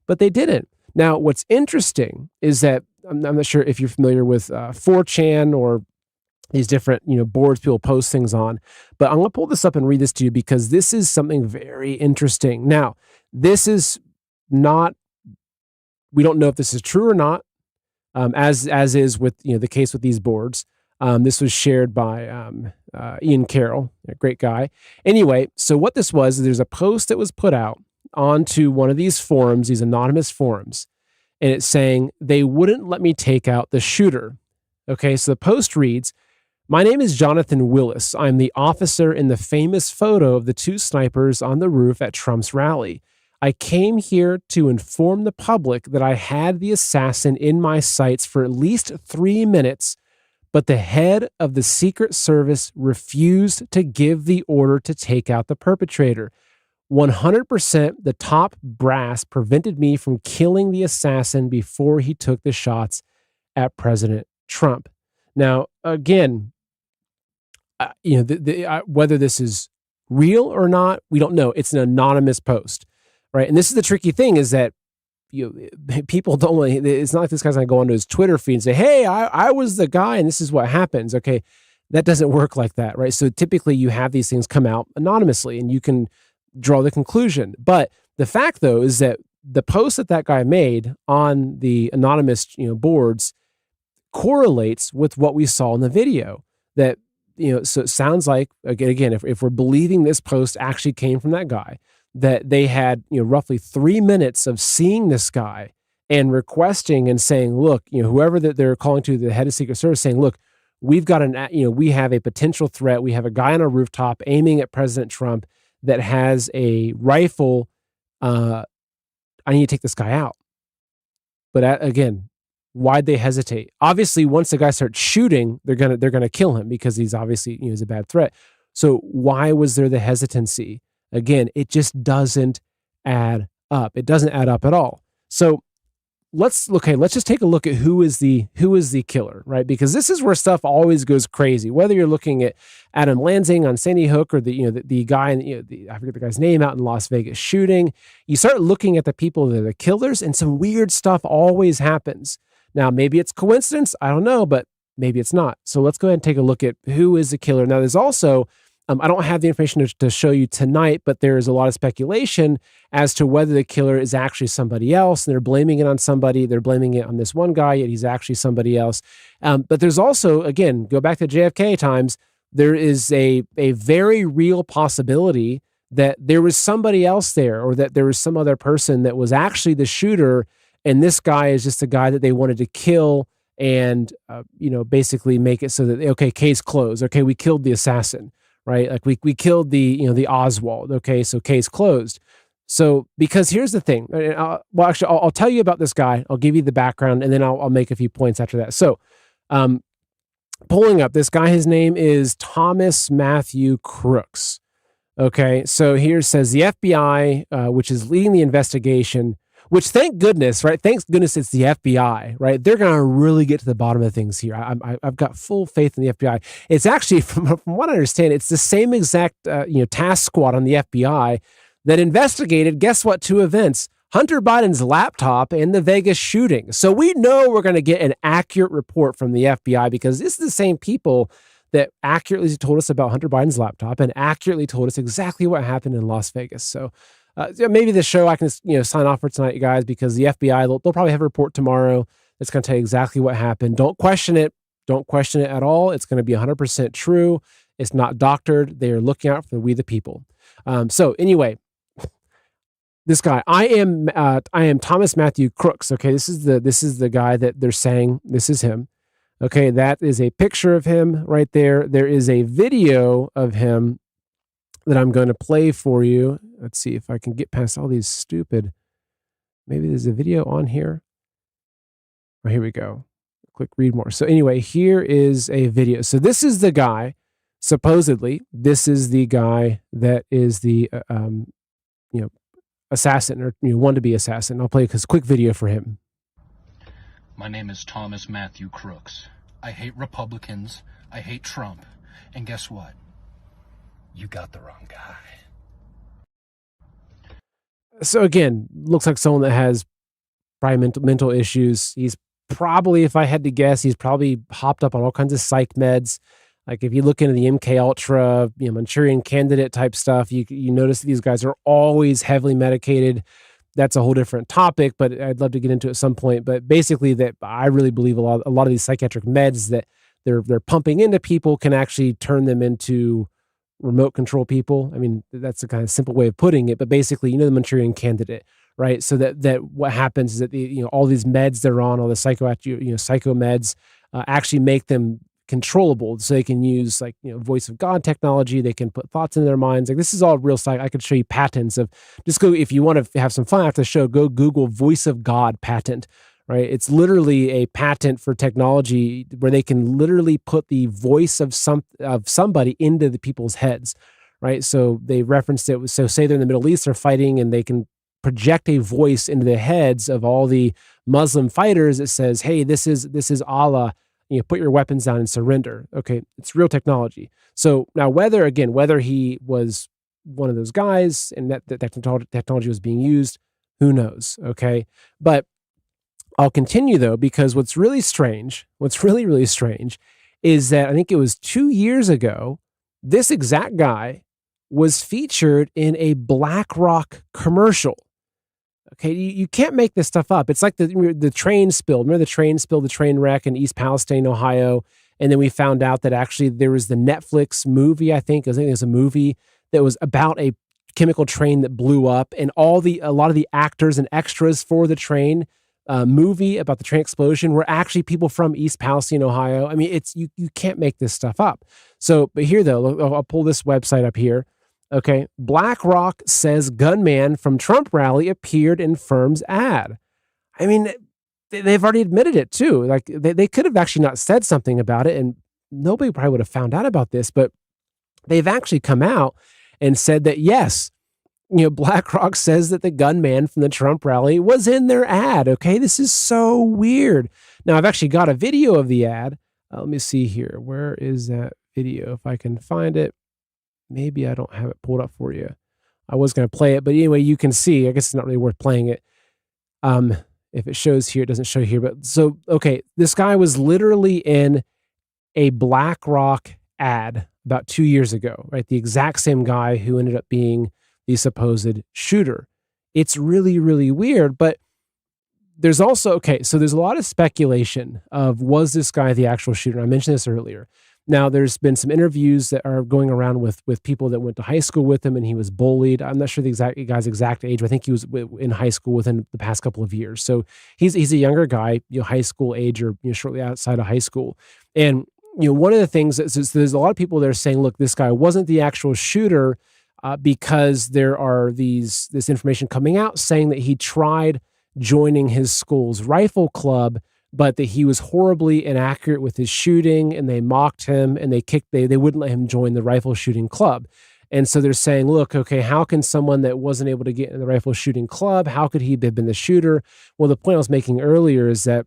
S1: But they didn't. Now, what's interesting is that I'm not sure if you're familiar with 4chan or these different boards people post things on, but I'm going to pull this up and read this to you because this is something very interesting. Now, this is not. We don't know if this is true or not. As is with the case with these boards. This was shared by Ian Carroll, a great guy. Anyway, so what this was, there's a post that was put out onto one of these forums, these anonymous forums, and it's saying, they wouldn't let me take out the shooter. Okay, so the post reads, my name is Jonathan Willis. I'm the officer in the famous photo of the two snipers on the roof at Trump's rally. I came here to inform the public that I had the assassin in my sights for at least 3 minutes but the head of the Secret Service refused to give the order to take out the perpetrator. 100% the top brass prevented me from killing the assassin before he took the shots at President Trump. Now, again, whether this is real or not, we don't know. It's an anonymous post, right? And this is the tricky thing, is that people don't want. It's not like this guy's going to go onto his Twitter feed and say, "Hey, I was the guy, and this is what happens." Okay, that doesn't work like that, right? So typically, you have these things come out anonymously, and you can draw the conclusion. But the fact, though, is that the post that guy made on the anonymous boards correlates with what we saw in the video. That so it sounds like, again, if we're believing this post actually came from that guy, that they had roughly 3 minutes of seeing this guy and requesting and saying, look, whoever that they're calling to, the head of Secret Service, saying, look, we've got we have a potential threat. We have a guy on a rooftop aiming at President Trump that has a rifle. I need to take this guy out. But again, why'd they hesitate? Obviously, once the guy starts shooting, they're gonna kill him, because he's obviously he's a bad threat. So why was there the hesitancy? Again, it just doesn't add up. It doesn't add up at all. So let's just take a look at who is the killer, right? Because this is where stuff always goes crazy. Whether you're looking at Adam Lansing on Sandy Hook, or the guy, I forget the guy's name, out in Las Vegas shooting, you start looking at the people that are the killers, and some weird stuff always happens. Now, maybe it's coincidence, I don't know, but maybe it's not. So let's go ahead and take a look at who is the killer. Now, there's also, I don't have the information to show you tonight, but there is a lot of speculation as to whether the killer is actually somebody else, and they're blaming it on somebody. They're blaming it on this one guy, yet he's actually somebody else. But there's also, again, go back to JFK times, there is a very real possibility that there was somebody else there, or that there was some other person that was actually the shooter, and this guy is just a guy that they wanted to kill and, basically make it so that, okay, case closed. Okay, we killed the assassin. Right? Like we killed the Oswald. Okay, so case closed. So, because here's the thing. I'll tell you about this guy. I'll give you the background, and then I'll make a few points after that. So, pulling up this guy, his name is Thomas Matthew Crooks. Okay, so here it says the FBI, which is leading the investigation, which thank goodness, right? Thank goodness it's the FBI, right? They're going to really get to the bottom of things here. I've got full faith in the FBI. It's actually, from what I understand, it's the same exact, task squad on the FBI that investigated, guess what, 2 events: Hunter Biden's laptop and the Vegas shooting. So we know we're going to get an accurate report from the FBI, because this is the same people that accurately told us about Hunter Biden's laptop and accurately told us exactly what happened in Las Vegas. So maybe the show I can sign off for tonight, you guys, because the FBI, they'll probably have a report tomorrow that's going to tell you exactly what happened. Don't question it. Don't question it at all. It's going to be 100% true. It's not doctored. They are looking out for we the people. So anyway, this guy, I am Thomas Matthew Crooks. Okay, this is the guy that they're saying this is him. Okay, that is a picture of him right there. There is a video of him that I'm going to play for you. Let's see if I can get past all these stupid. Maybe there's a video on here. Oh, here we go. Click read more. So anyway, here is a video. So this is the guy, supposedly, this is the guy that is the, assassin, or want-to-be assassin. I'll play a quick video for him.
S9: My name is Thomas Matthew Crooks. I hate Republicans. I hate Trump. And guess what? You got the wrong guy.
S1: So again, looks like someone that has probably mental issues. He's probably, if I had to guess, he's probably hopped up on all kinds of psych meds. Like if you look into the MK Ultra, Manchurian Candidate type stuff, you notice that these guys are always heavily medicated. That's a whole different topic, but I'd love to get into it at some point. But basically, that I really believe a lot of these psychiatric meds that they're pumping into people can actually turn them into remote control people. I mean, that's a kind of simple way of putting it, but basically, the Manchurian Candidate, right? So that what happens is that all these meds they're on, all the psycho meds, actually make them controllable, so they can use voice of God technology. They can put thoughts in their minds. Like this is all real psych. I could show you patents of, just go, if you want to have some fun after the show, go Google voice of God patent, right? It's literally a patent for technology where they can literally put the voice of somebody into the people's heads, right? So they referenced it. So say they're in the Middle East, they're fighting, and they can project a voice into the heads of all the Muslim fighters that says, "Hey, this is Allah. Put your weapons down and surrender." Okay, it's real technology. So now, whether he was one of those guys and that technology was being used, who knows? Okay, but I'll continue though, because what's really really strange, is that I think it was 2 years ago, this exact guy was featured in a BlackRock commercial. Okay, you can't make this stuff up. It's like the train spill. Remember the train spill, the train wreck in East Palestine, Ohio? And then we found out that actually there was the Netflix movie, I think it was a movie that was about a chemical train that blew up, and a lot of the actors and extras for the train movie about the train explosion were actually people from East Palestine, Ohio. I mean, you can't make this stuff up. So, but here though, I'll pull this website up here. Okay, BlackRock says gunman from Trump rally appeared in firm's ad. I mean, they've already admitted it too. Like they could have actually not said something about it, and nobody probably would have found out about this. But they've actually come out and said that yes, BlackRock says that the gunman from the Trump rally was in their ad. Okay, this is so weird. Now I've actually got a video of the ad. Let me see here. Where is that video? If I can find it. Maybe I don't have it pulled up for you. I was going to play it, but anyway, you can see. I guess it's not really worth playing it. If it shows here, it doesn't show here. But so, okay, this guy was literally in a BlackRock ad about 2 years ago, right? The exact same guy who ended up being the supposed shooter. It's really, really weird. But there's also, so there's a lot of speculation of, was this guy the actual shooter? I mentioned this earlier. Now, there's been some interviews that are going around with people that went to high school with him, and he was bullied. I'm not sure the guy's exact age, but I think he was in high school within the past couple of years. So he's a younger guy, high school age, or shortly outside of high school. And one of the things is there's a lot of people that are saying, look, this guy wasn't the actual shooter because there are this information coming out saying that he tried joining his school's rifle club, but that he was horribly inaccurate with his shooting, and they mocked him, and they wouldn't let him join the rifle shooting club. And so they're saying, look, okay, how can someone that wasn't able to get in the rifle shooting club, how could he have been the shooter? Well, the point I was making earlier is that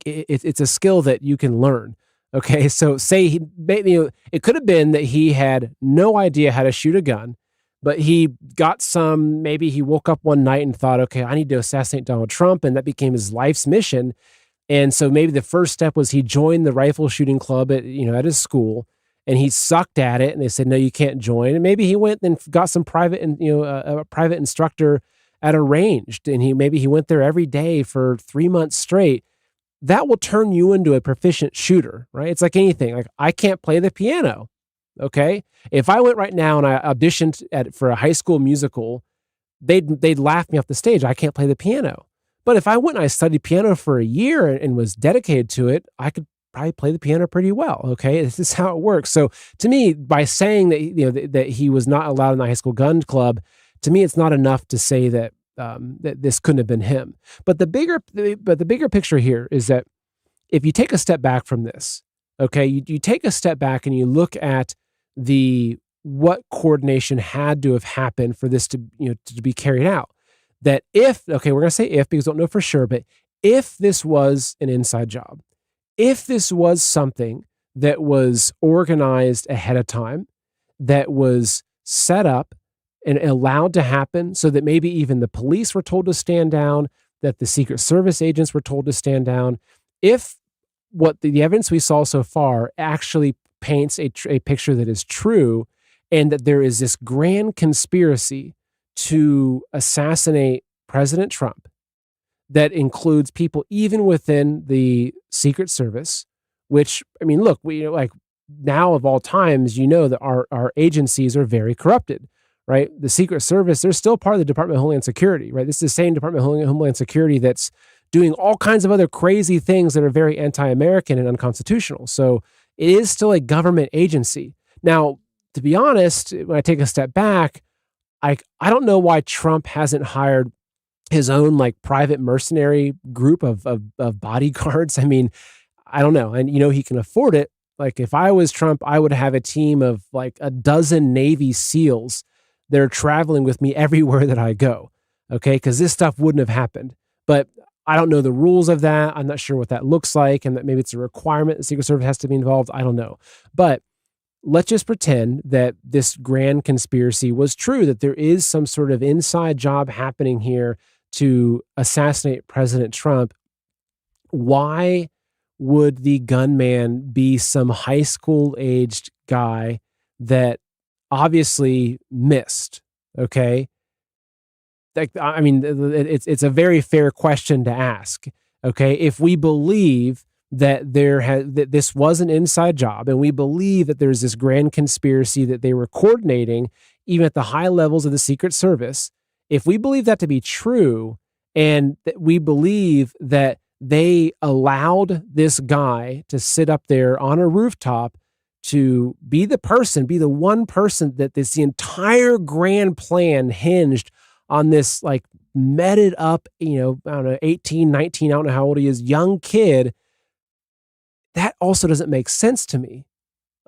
S1: it's a skill that you can learn. Okay, so say it could have been that he had no idea how to shoot a gun, but maybe he woke up one night and thought, okay, I need to assassinate Donald Trump, and that became his life's mission. And so maybe the first step was he joined the rifle shooting club at his school, and he sucked at it, and they said, no, you can't join. And maybe he went and got some private instructor at a range, and he went there every day for 3 months straight. That will turn you into a proficient shooter, right? It's like anything. Like, I can't play the piano. Okay. If I went right now and I auditioned for a high school musical, they'd laugh me off the stage. I can't play the piano. But if I went and I studied piano for a year and was dedicated to it, I could probably play the piano pretty well. Okay, this is how it works. So to me, by saying that that he was not allowed in the high school gun club, to me, it's not enough to say that that this couldn't have been him. But the bigger picture here is that if you take a step back from this, okay, you take a step back and you look at what coordination had to have happened for this to be carried out. That we're going to say if, because we don't know for sure, but if this was an inside job, if this was something that was organized ahead of time, that was set up and allowed to happen so that maybe even the police were told to stand down, that the Secret Service agents were told to stand down, if what the evidence we saw so far actually paints a picture that is true, and that there is this grand conspiracy to assassinate President Trump that includes people even within the Secret Service, which, I mean, look, now of all times, that our agencies are very corrupted, right? The Secret Service, they're still part of the Department of Homeland Security, right? This is the same Department of Homeland Security that's doing all kinds of other crazy things that are very anti-American and unconstitutional. So it is still a government agency. Now, to be honest, when I take a step back, I don't know why Trump hasn't hired his own like private mercenary group of bodyguards. I mean, I don't know. And he can afford it. Like if I was Trump, I would have a team of like a dozen Navy SEALs that are traveling with me everywhere that I go. Okay. Cause this stuff wouldn't have happened. But I don't know the rules of that. I'm not sure what that looks like. And that maybe it's a requirement the Secret Service has to be involved. I don't know. But let's just pretend that this grand conspiracy was true, that there is some sort of inside job happening here to assassinate President Trump. Why would the gunman be some high school aged guy that obviously missed? Okay. Like, I mean, it's a very fair question to ask. Okay. If we believe that that this was an inside job, and we believe that there's this grand conspiracy that they were coordinating even at the high levels of the Secret Service, if we believe that to be true, and that we believe that they allowed this guy to sit up there on a rooftop to be the one person that the entire grand plan hinged on, this like meted up, I don't know, 18, 19, I don't know how old he is, young kid, that also doesn't make sense to me.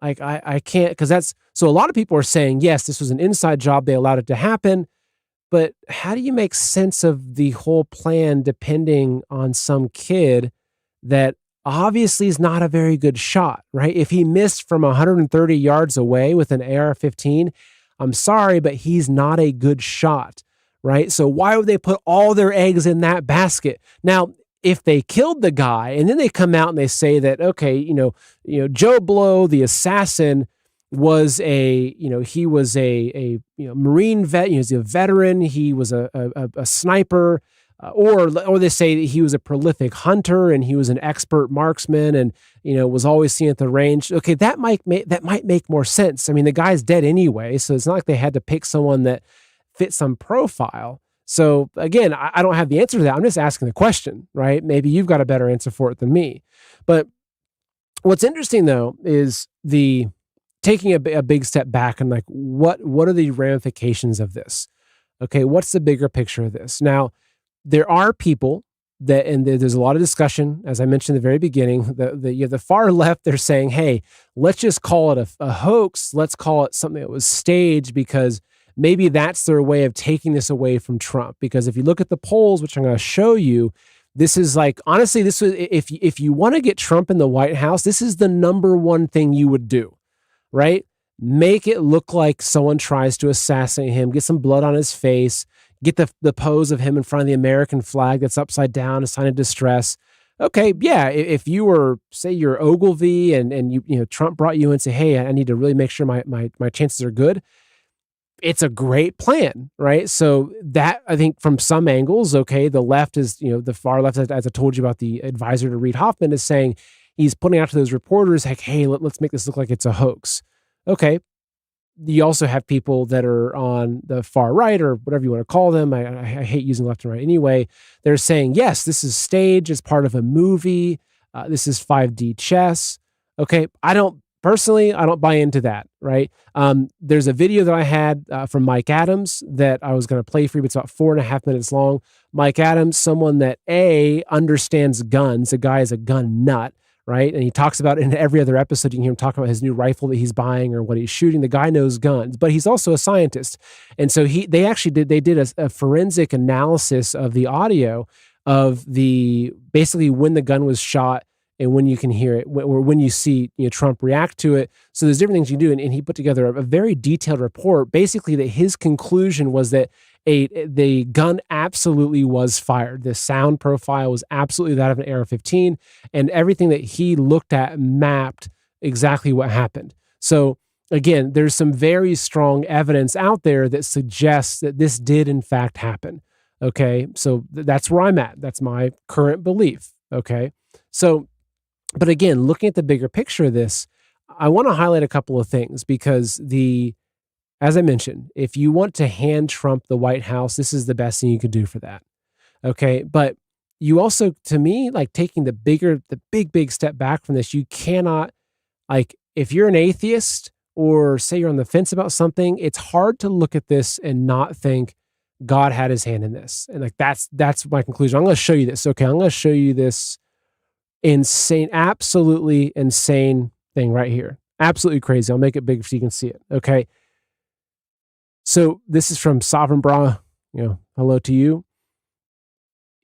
S1: Like I can't, because so a lot of people are saying, yes, this was an inside job. They allowed it to happen. But how do you make sense of the whole plan depending on some kid that obviously is not a very good shot, right? If he missed from 130 yards away with an AR-15, I'm sorry, but he's not a good shot, right? So why would they put all their eggs in that basket? Now, if they killed the guy and then they come out and they say that, okay, Joe Blow, the assassin, was he was a Marine vet, he was a veteran, he was a sniper, or they say that he was a prolific hunter and he was an expert marksman and was always seen at the range. Okay, that might make more sense. I mean, the guy's dead anyway, so it's not like they had to pick someone that fit some profile. So again, I don't have the answer to that. I'm just asking the question, right? Maybe you've got a better answer for it than me. But what's interesting though is taking a big step back and like, what are the ramifications of this? Okay, what's the bigger picture of this? Now, there are people and there's a lot of discussion, as I mentioned at the very beginning, you have the far left, they're saying, hey, let's just call it a hoax. Let's call it something that was staged, because maybe that's their way of taking this away from Trump. Because if you look at the polls, which I'm going to show you, this is like, honestly, this was, if you want to get Trump in the White House, this is the number one thing you would do. Right? Make it look like someone tries to assassinate him, get some blood on his face, get the pose of him in front of the American flag that's upside down, a sign of distress. Okay, yeah, if you were, say you're Ogilvy and Trump brought you in and say, hey, I need to really make sure my chances are good, it's a great plan, right? So that, I think from some angles, okay, the left is, the far left, as I told you about the advisor to Reid Hoffman, is saying, he's putting out to those reporters like, hey, let's make this look like it's a hoax. Okay. You also have people that are on the far right, or whatever you want to call them. I hate using left and right anyway. They're saying, yes, this is staged as part of a movie. This is 5D chess. Okay. I don't buy into that, right? There's a video that I had from Mike Adams that I was going to play for you. It's about 4.5 minutes long. Mike Adams, someone that understands guns. The guy is a gun nut. Right. And he talks about it in every other episode. You can hear him talk about his new rifle that he's buying or what he's shooting. The guy knows guns, but he's also a scientist. And so they did a forensic analysis of the audio of basically when the gun was shot and when you can hear it, or when you see Trump react to it. So there's different things you do. And he put together a very detailed report, basically that his conclusion was that the gun absolutely was fired. The sound profile was absolutely that of an AR-15, and everything that he looked at mapped exactly what happened. So again, there's some very strong evidence out there that suggests that this did in fact happen. Okay. So that's where I'm at. That's my current belief. Okay. So, but again, looking at the bigger picture of this, I want to highlight a couple of things, because as I mentioned, if you want to hand Trump the White House, this is the best thing you could do for that. Okay. But you also, to me, like taking the big step back from this, you cannot, like, if you're an atheist or say you're on the fence about something, it's hard to look at this and not think God had his hand in this. And like, that's my conclusion. I'm going to show you this. Okay. I'm going to show you this insane, absolutely insane thing right here. Absolutely crazy. I'll make it big so you can see it. Okay. So this is from Sovereign Bra. Hello to you.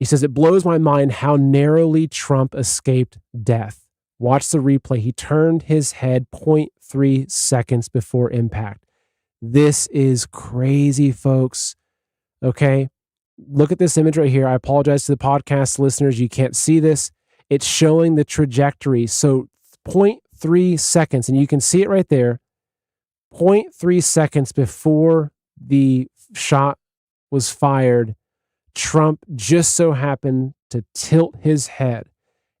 S1: He says, it blows my mind how narrowly Trump escaped death. Watch the replay. He turned his head 0.3 seconds before impact. This is crazy, folks. Okay. Look at this image right here. I apologize to the podcast listeners. You can't see this. It's showing the trajectory. So 0.3 seconds, and you can see it right there. 0.3 seconds before the shot was fired, Trump just so happened to tilt his head.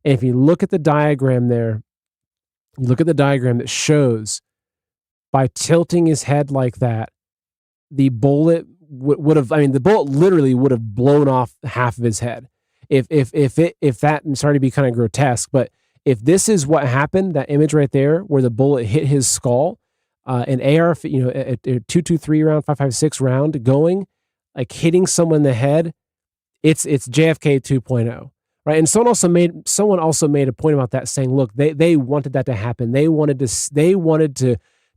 S1: And if you look at the diagram there, you look at the diagram that shows by tilting his head like that, the bullet would have, the bullet literally would have blown off half of his head. If that, and sorry to be kind of grotesque, but if this is what happened, that image right there where the bullet hit his skull, an AR, a 223 round, 5.56 round going, like hitting someone in the head, it's JFK 2.0, right? And someone also made a point about that, saying, look, they wanted that to happen. They wanted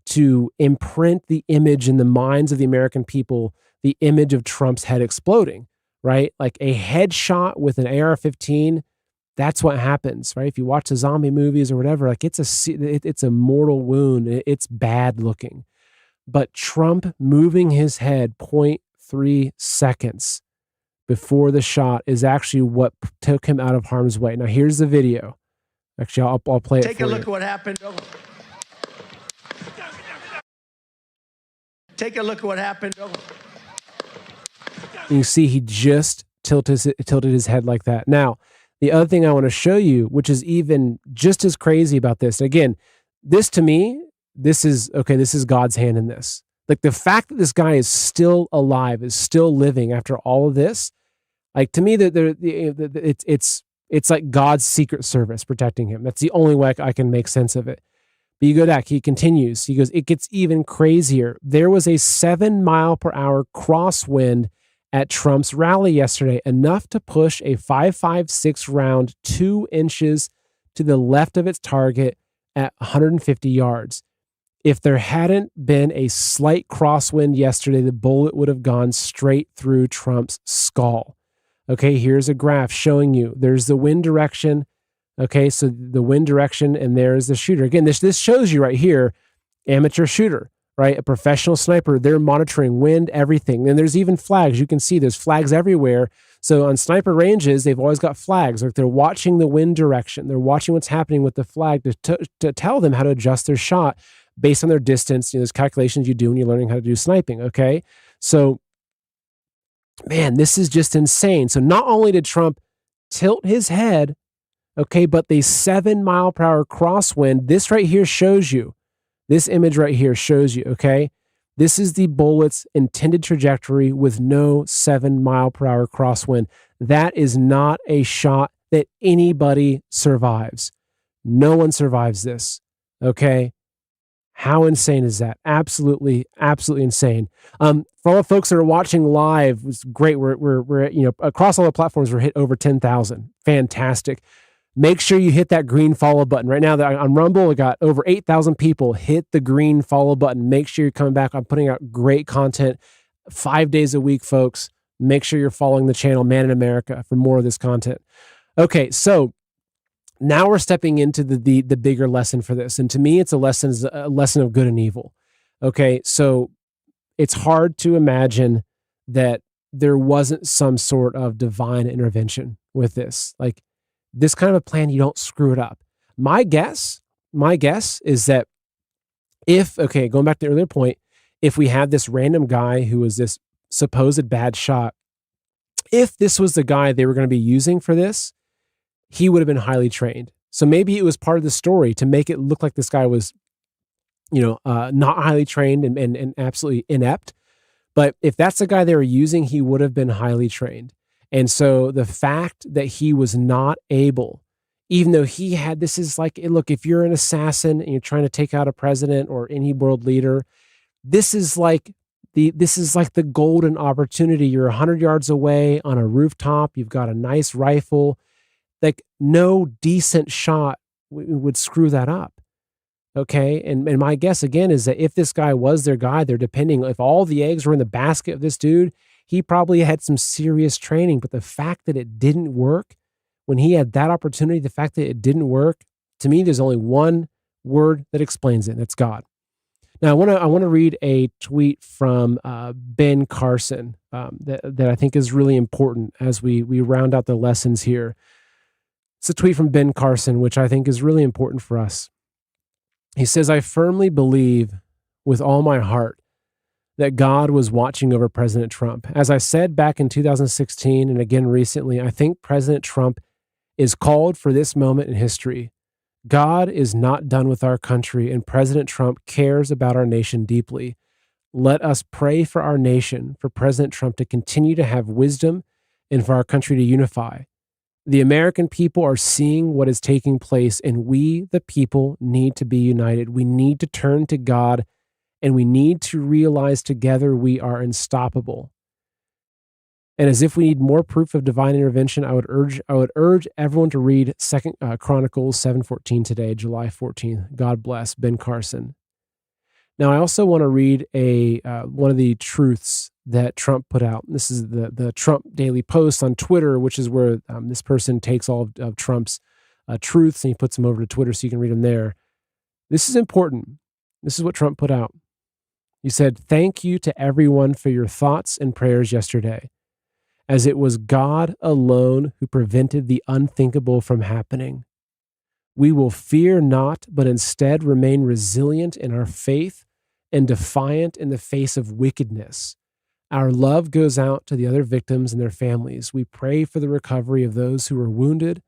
S1: to imprint the image in the minds of the American people, the image of Trump's head exploding, right? Like a headshot with an AR-15. That's what happens, right? If you watch the zombie movies or whatever, like it's a mortal wound. It's bad looking. But Trump moving his head 0.3 seconds before the shot is actually what took him out of harm's way. Now here's the video. Actually, I'll play it for you.
S6: Take a look at what happened. Take a look at what happened.
S1: You see he just tilted his head like that. Now, the other thing I want to show you, which is even just as crazy about this, and again, this to me, this is God's hand in this. Like the fact that this guy is still alive, is still living after all of this, like to me, it's like God's secret service protecting him. That's the only way I can make sense of it. But you go back, he continues. He goes, it gets even crazier. There was a 7 mile per hour crosswind at Trump's rally yesterday, enough to push a 5.56 round 2 inches to the left of its target at 150 yards. If there hadn't been a slight crosswind yesterday, the bullet would have gone straight through Trump's skull. Okay, here's a graph showing you. There's the wind direction. Okay, so the wind direction, and there's the shooter. Again, this shows you right here, amateur shooter, right? A professional sniper. They're monitoring wind, everything. And there's even flags. You can see there's flags everywhere. So on sniper ranges, they've always got flags. Like they're watching the wind direction. They're watching what's happening with the flag to tell them how to adjust their shot based on their distance. There's calculations you do when you're learning how to do sniping, okay? So, man, this is just insane. So not only did Trump tilt his head, okay, but the 7 mile per hour crosswind, this right here shows you, this image right here shows you, okay? This is the bullet's intended trajectory with no 7 mile per hour crosswind. That is not a shot that anybody survives. No one survives this, okay? How insane is that? Absolutely, absolutely insane. For all the folks that are watching live, it's great. We're across all the platforms, we're hit over 10,000. Fantastic. Make sure you hit that green follow button. Right now on Rumble, we got over 8,000 people. Hit the green follow button. Make sure you're coming back. I'm putting out great content 5 days a week, folks. Make sure you're following the channel, Man in America, for more of this content. Okay, so now we're stepping into the bigger lesson for this. And to me, it's a lesson of good and evil. Okay, so it's hard to imagine that there wasn't some sort of divine intervention with this. Like, this kind of a plan, you don't screw it up. My guess is that going back to the earlier point, if we had this random guy who was this supposed bad shot, if this was the guy they were going to be using for this, he would have been highly trained. So maybe it was part of the story to make it look like this guy was, not highly trained and absolutely inept. But if that's the guy they were using, he would have been highly trained. And so the fact that he was not able, even though he had, this is like, look, if you're an assassin and you're trying to take out a president or any world leader, this is this is like the golden opportunity. You're 100 yards away on a rooftop. You've got a nice rifle. Like no decent shot would screw that up. Okay. And my guess again is that if this guy was their guy, they're depending, if all the eggs were in the basket of this dude, he probably had some serious training. But the fact that it didn't work, when he had that opportunity, the fact that it didn't work, to me, there's only one word that explains it, and it's God. Now, I want to read a tweet from Ben Carson that I think is really important as we round out the lessons here. It's a tweet from Ben Carson, which I think is really important for us. He says, "I firmly believe with all my heart that God was watching over President Trump. As I said back in 2016 and again recently, I think President Trump is called for this moment in history. God is not done with our country, and President Trump cares about our nation deeply. Let us pray for our nation, for President Trump to continue to have wisdom, and for our country to unify. The American people are seeing what is taking place, and we, the people, need to be united. We need to turn to God, and we need to realize together we are unstoppable. And as if we need more proof of divine intervention, I would urge everyone to read Second Chronicles 7:14 today, July 14th. God bless. Ben Carson." Now, I also want to read one of the truths that Trump put out. This is the Trump Daily Post on Twitter, which is where this person takes all of Trump's truths and he puts them over to Twitter so you can read them there. This is important. This is what Trump put out. He said, "Thank you to everyone for your thoughts and prayers yesterday, as it was God alone who prevented the unthinkable from happening. We will fear not, but instead remain resilient in our faith and defiant in the face of wickedness. Our love goes out to the other victims and their families. We pray for the recovery of those who were wounded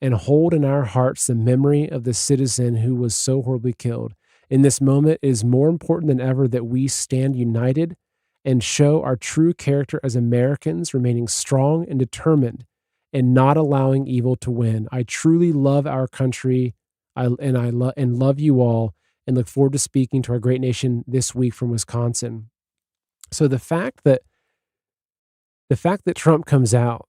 S1: and hold in our hearts the memory of the citizen who was so horribly killed. In this moment, it is more important than ever that we stand united and show our true character as Americans, remaining strong and determined and not allowing evil to win. I truly love our country and love you all, and look forward to speaking to our great nation this week from Wisconsin." So the fact that Trump comes out,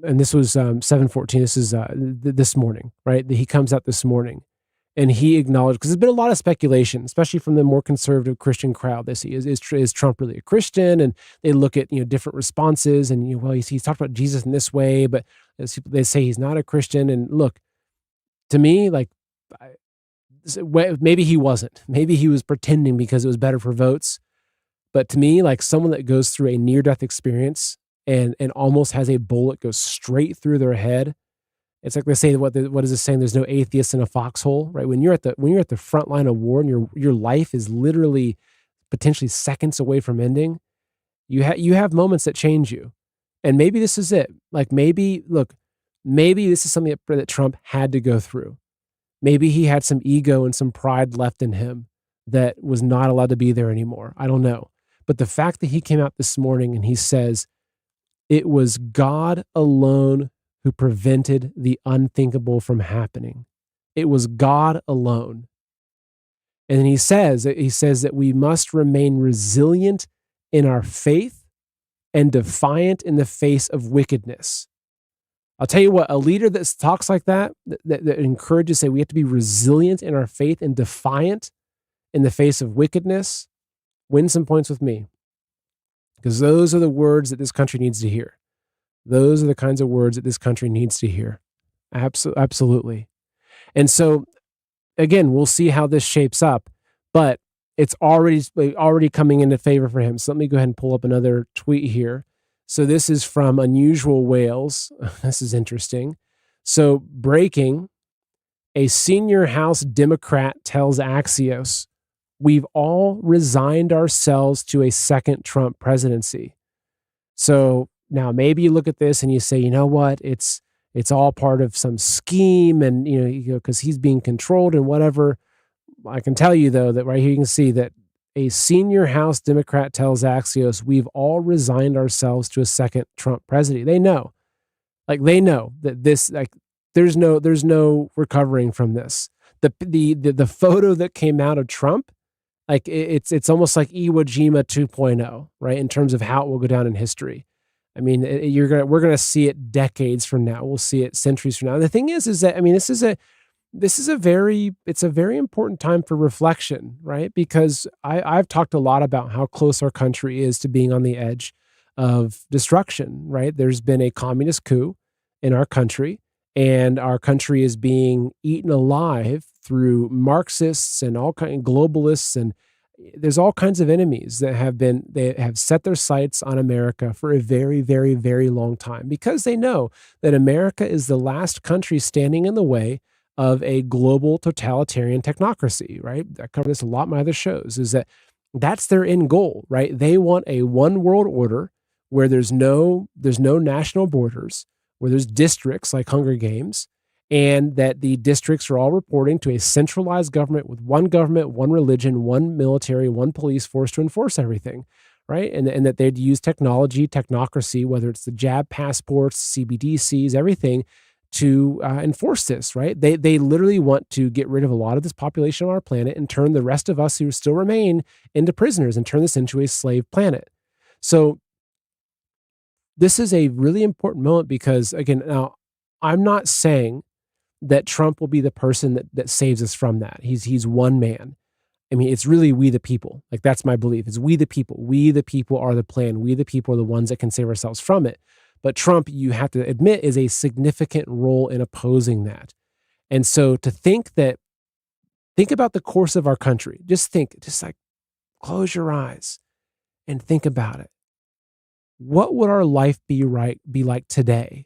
S1: and this was 7:14, this is this morning, right? He comes out this morning. And he acknowledged, because there's been a lot of speculation, especially from the more conservative Christian crowd. They see, is Trump really a Christian? And they look at different responses, and well, he's talked about Jesus in this way, but they say he's not a Christian. And look, to me, like maybe he wasn't. Maybe he was pretending because it was better for votes. But to me, like someone that goes through a near-death experience and almost has a bullet go straight through their head. It's like they say, what is this saying? There's no atheist in a foxhole, right? When you're at the front line of war and your life is literally potentially seconds away from ending, you have moments that change you, and maybe this is it. Like maybe this is something that Trump had to go through. Maybe he had some ego and some pride left in him that was not allowed to be there anymore. I don't know, but the fact that he came out this morning and he says it was God alone who prevented the unthinkable from happening. It was God alone. And then he says that we must remain resilient in our faith and defiant in the face of wickedness. I'll tell you what, a leader that talks like that encourages, say we have to be resilient in our faith and defiant in the face of wickedness, win some points with me. Because those are the words that this country needs to hear. Those are the kinds of words that this country needs to hear. Absolutely. And so, again, we'll see how this shapes up, but it's already coming into favor for him. So let me go ahead and pull up another tweet here. So this is from Unusual Wales. This is interesting. So breaking, a senior House Democrat tells Axios, we've all resigned ourselves to a second Trump presidency. So now maybe you look at this and you say, you know what, it's all part of some scheme, and because he's being controlled and whatever. I can tell you though that right here you can see that a senior House Democrat tells Axios, we've all resigned ourselves to a second Trump presidency. They know that this, there's no recovering from this. The photo that came out of Trump Like it's almost like Iwo Jima 2.0, right? In terms of how it will go down in history. I mean, we're gonna see it decades from now. We'll see it centuries from now. And the thing is that I mean, it's a very important time for reflection, right? Because I've talked a lot about how close our country is to being on the edge of destruction, right? There's been a communist coup in our country, and our country is being eaten alive through Marxists and all kind of globalists, and there's all kinds of enemies that they have set their sights on America for a very, very, very long time because they know that America is the last country standing in the way of a global totalitarian technocracy, right? I cover this a lot in my other shows, is that that's their end goal, right? They want a one world order where there's no national borders, where there's districts like Hunger Games, and that the districts are all reporting to a centralized government with one government, one religion, one military, one police force to enforce everything, right? And that they'd use technology, technocracy, whether it's the jab passports, CBDCs, everything, to enforce this, right? They literally want to get rid of a lot of this population on our planet and turn the rest of us who still remain into prisoners and turn this into a slave planet. So this is a really important moment because, again, now I'm not saying that Trump will be the person that saves us from that. He's one man. I mean, it's really we the people. Like, that's my belief. It's we the people. We the people are the plan. We the people are the ones that can save ourselves from it. But Trump, you have to admit, is a significant role in opposing that. And so to think about the course of our country. Just like close your eyes and think about it. What would our life be like today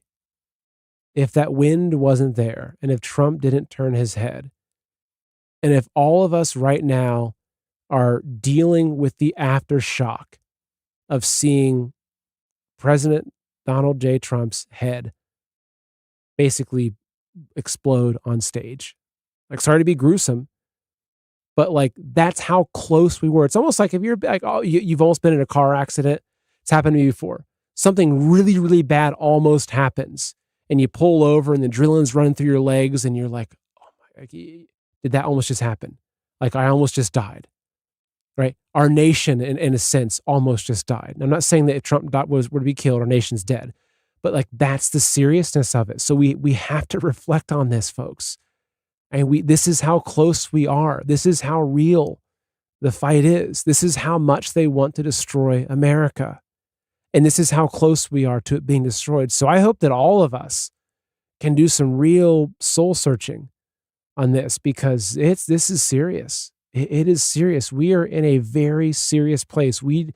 S1: if that wind wasn't there and if Trump didn't turn his head? And if all of us right now are dealing with the aftershock of seeing President Donald J. Trump's head basically explode on stage. Like, sorry to be gruesome, but like, that's how close we were. It's almost like if you're like, oh, you've almost been in a car accident. It's happened to me before. Something really, really bad almost happens and you pull over and the adrenaline's running through your legs and you're like, oh my, did that almost just happen? Like, I almost just died. Right? Our nation, in a sense, almost just died. And I'm not saying that if Trump were to be killed, our nation's dead. But like, that's the seriousness of it. So we have to reflect on this, folks. And this is how close we are. This is how real the fight is. This is how much they want to destroy America. And this is how close we are to it being destroyed. So I hope that all of us can do some real soul searching on this, because this is serious. It is serious. We are in a very serious place. We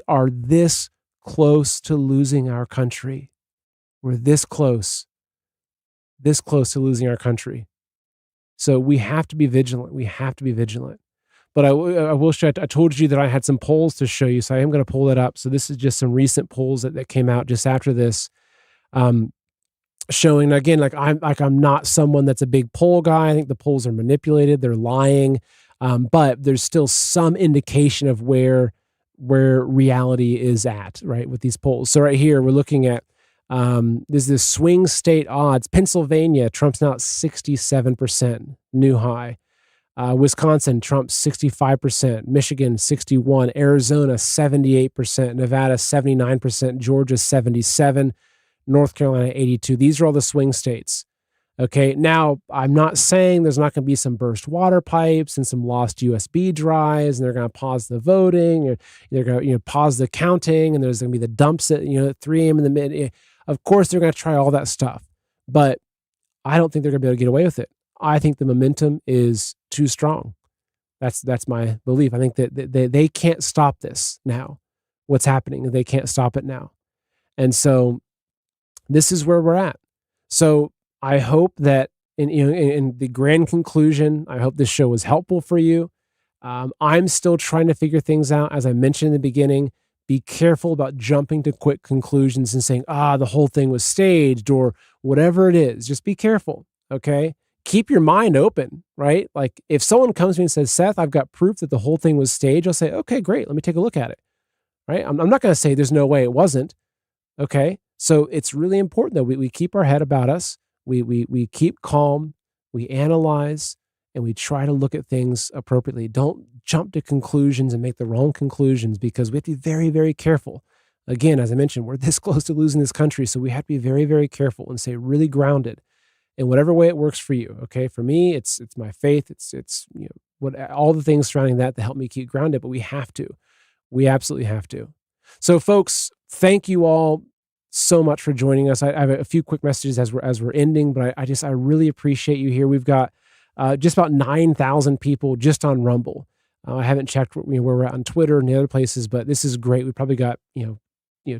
S1: are this close to losing our country. We're this close to losing our country. So we have to be vigilant. We have to be vigilant. But I will show, I told you that I had some polls to show you, so I am going to pull it up. So this is just some recent polls that came out just after this, showing, again, I'm not someone that's a big poll guy. I think the polls are manipulated. They're lying. But there's still some indication of where reality is at, right, with these polls. So right here, we're looking at, there's this swing state odds. Pennsylvania, Trump's now at 67%, new high. Wisconsin, Trump 65%, Michigan 61%, Arizona 78%, Nevada 79%, Georgia 77%, North Carolina 82%. These are all the swing states. Okay, now I'm not saying there's not going to be some burst water pipes and some lost USB drives, and they're going to pause the voting, or they're going to pause the counting, and there's going to be the dumps at at 3 a.m. in the mid. Of course, they're going to try all that stuff, but I don't think they're going to be able to get away with it. I think the momentum is too strong. That's my belief. I think that they can't stop this now. What's happening? They can't stop it now, and so this is where we're at. So I hope that in the grand conclusion, I hope this show was helpful for you. I'm still trying to figure things out. As I mentioned in the beginning, be careful about jumping to quick conclusions and saying, the whole thing was staged or whatever it is. Just be careful, okay? Keep your mind open, right? Like, if someone comes to me and says, Seth, I've got proof that the whole thing was staged, I'll say, okay, great. Let me take a look at it, right? I'm not going to say there's no way it wasn't, okay? So it's really important that we keep our head about us. We keep calm, we analyze, and we try to look at things appropriately. Don't jump to conclusions and make the wrong conclusions, because we have to be very, very careful. Again, as I mentioned, we're this close to losing this country, so we have to be very, very careful and stay really grounded in whatever way it works for you. Okay, for me, it's my faith. It's what all the things surrounding that help me keep grounded. But we have to. We absolutely have to. So, folks, thank you all so much for joining us. I have a few quick messages as we're ending, but I really appreciate you here. We've got just about 9,000 people just on Rumble. I haven't checked where we're at on Twitter and the other places, but this is great. We probably got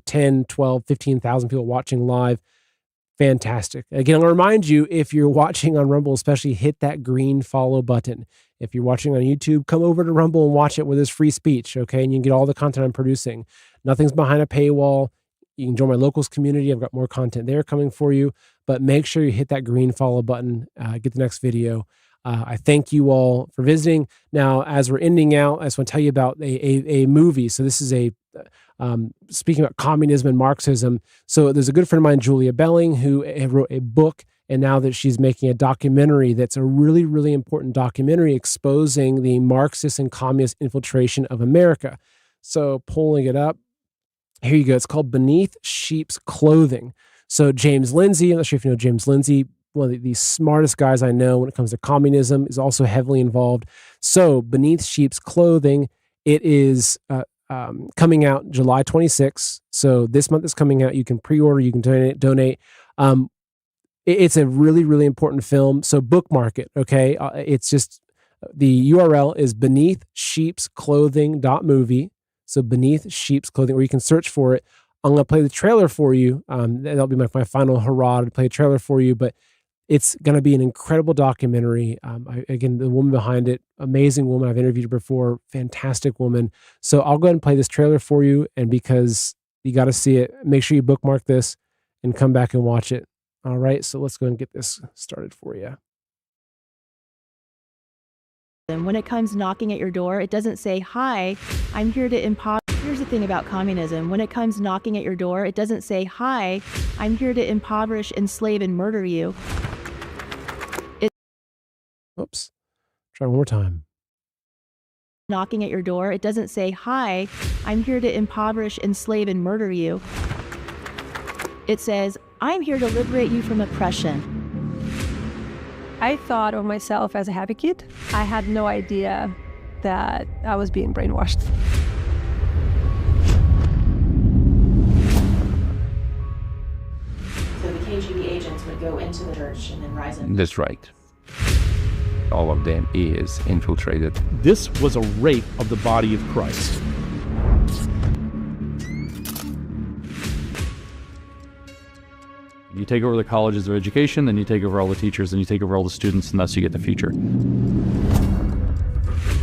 S1: 10, 12, 15,000 people watching live. Fantastic. Again, I'll remind you, if you're watching on Rumble, especially, hit that green follow button. If you're watching on YouTube, come over to Rumble and watch it with this free speech, okay? And you can get all the content I'm producing. Nothing's behind a paywall. You can join my locals community. I've got more content there coming for you. But make sure you hit that green follow button, get the next video. I thank you all for visiting. Now, as we're ending out, I just want to tell you about a movie. So this is speaking about communism and Marxism. So there's a good friend of mine, Julia Belling, who wrote a book, and now that she's making a documentary that's a really, really important documentary exposing the Marxist and communist infiltration of America. So pulling it up, here you go. It's called Beneath Sheep's Clothing. So James Lindsay, I'm not sure if you know James Lindsay, one of the smartest guys I know when it comes to communism, is also heavily involved. So Beneath Sheep's Clothing, it is coming out July 26th. So this month is coming out. You can pre-order, you can donate. It's a really, really important film. So bookmark it, okay? It's just, the URL is beneathsheepsclothing.movie. So Beneath Sheep's Clothing, or you can search for it. I'm going to play the trailer for you. That'll be my final hurrah to play a trailer for you, but it's going to be an incredible documentary. Again, the woman behind it, amazing woman. I've interviewed her before, fantastic woman. So I'll go ahead and play this trailer for you, and because you got to see it, make sure you bookmark this and come back and watch it. All right, so let's go and get this started for you.
S10: And when it comes knocking at your door, it doesn't say, "Hi, I'm here to impoverish." Here's the thing about communism. When it comes knocking at your door, it doesn't say, "Hi, I'm here to impoverish, enslave, and murder you."
S1: Oops. Try one more time.
S10: Knocking at your door, it doesn't say, "Hi, I'm here to impoverish, enslave, and murder you." It says, "I'm here to liberate you from oppression."
S11: I thought of myself as a happy kid. I had no idea that I was being brainwashed.
S12: So the KGB agents would go into the church and then rise up.
S13: That's right. All of them is infiltrated.
S14: This was a rape of the body of Christ. You take over the colleges of education, then you take over all the teachers, then you take over all the students, and thus you get the future.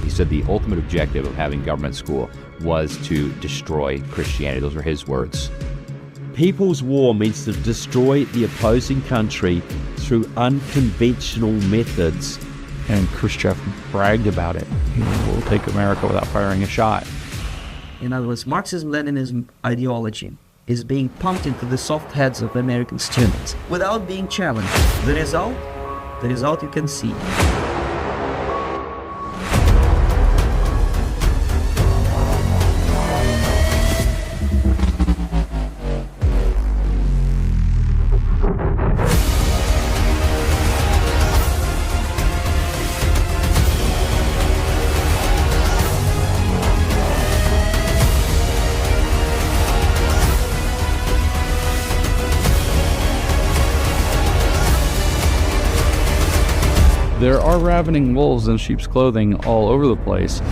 S15: He said the ultimate objective of having government school was to destroy Christianity. Those were his words.
S16: People's war means to destroy the opposing country through unconventional methods.
S13: And Khrushchev bragged about it. We'll take America without firing a shot.
S17: In other words, Marxism-Leninism ideology is being pumped into the soft heads of American students without being challenged. The result you can see.
S13: There are ravening wolves in sheep's clothing all over the place.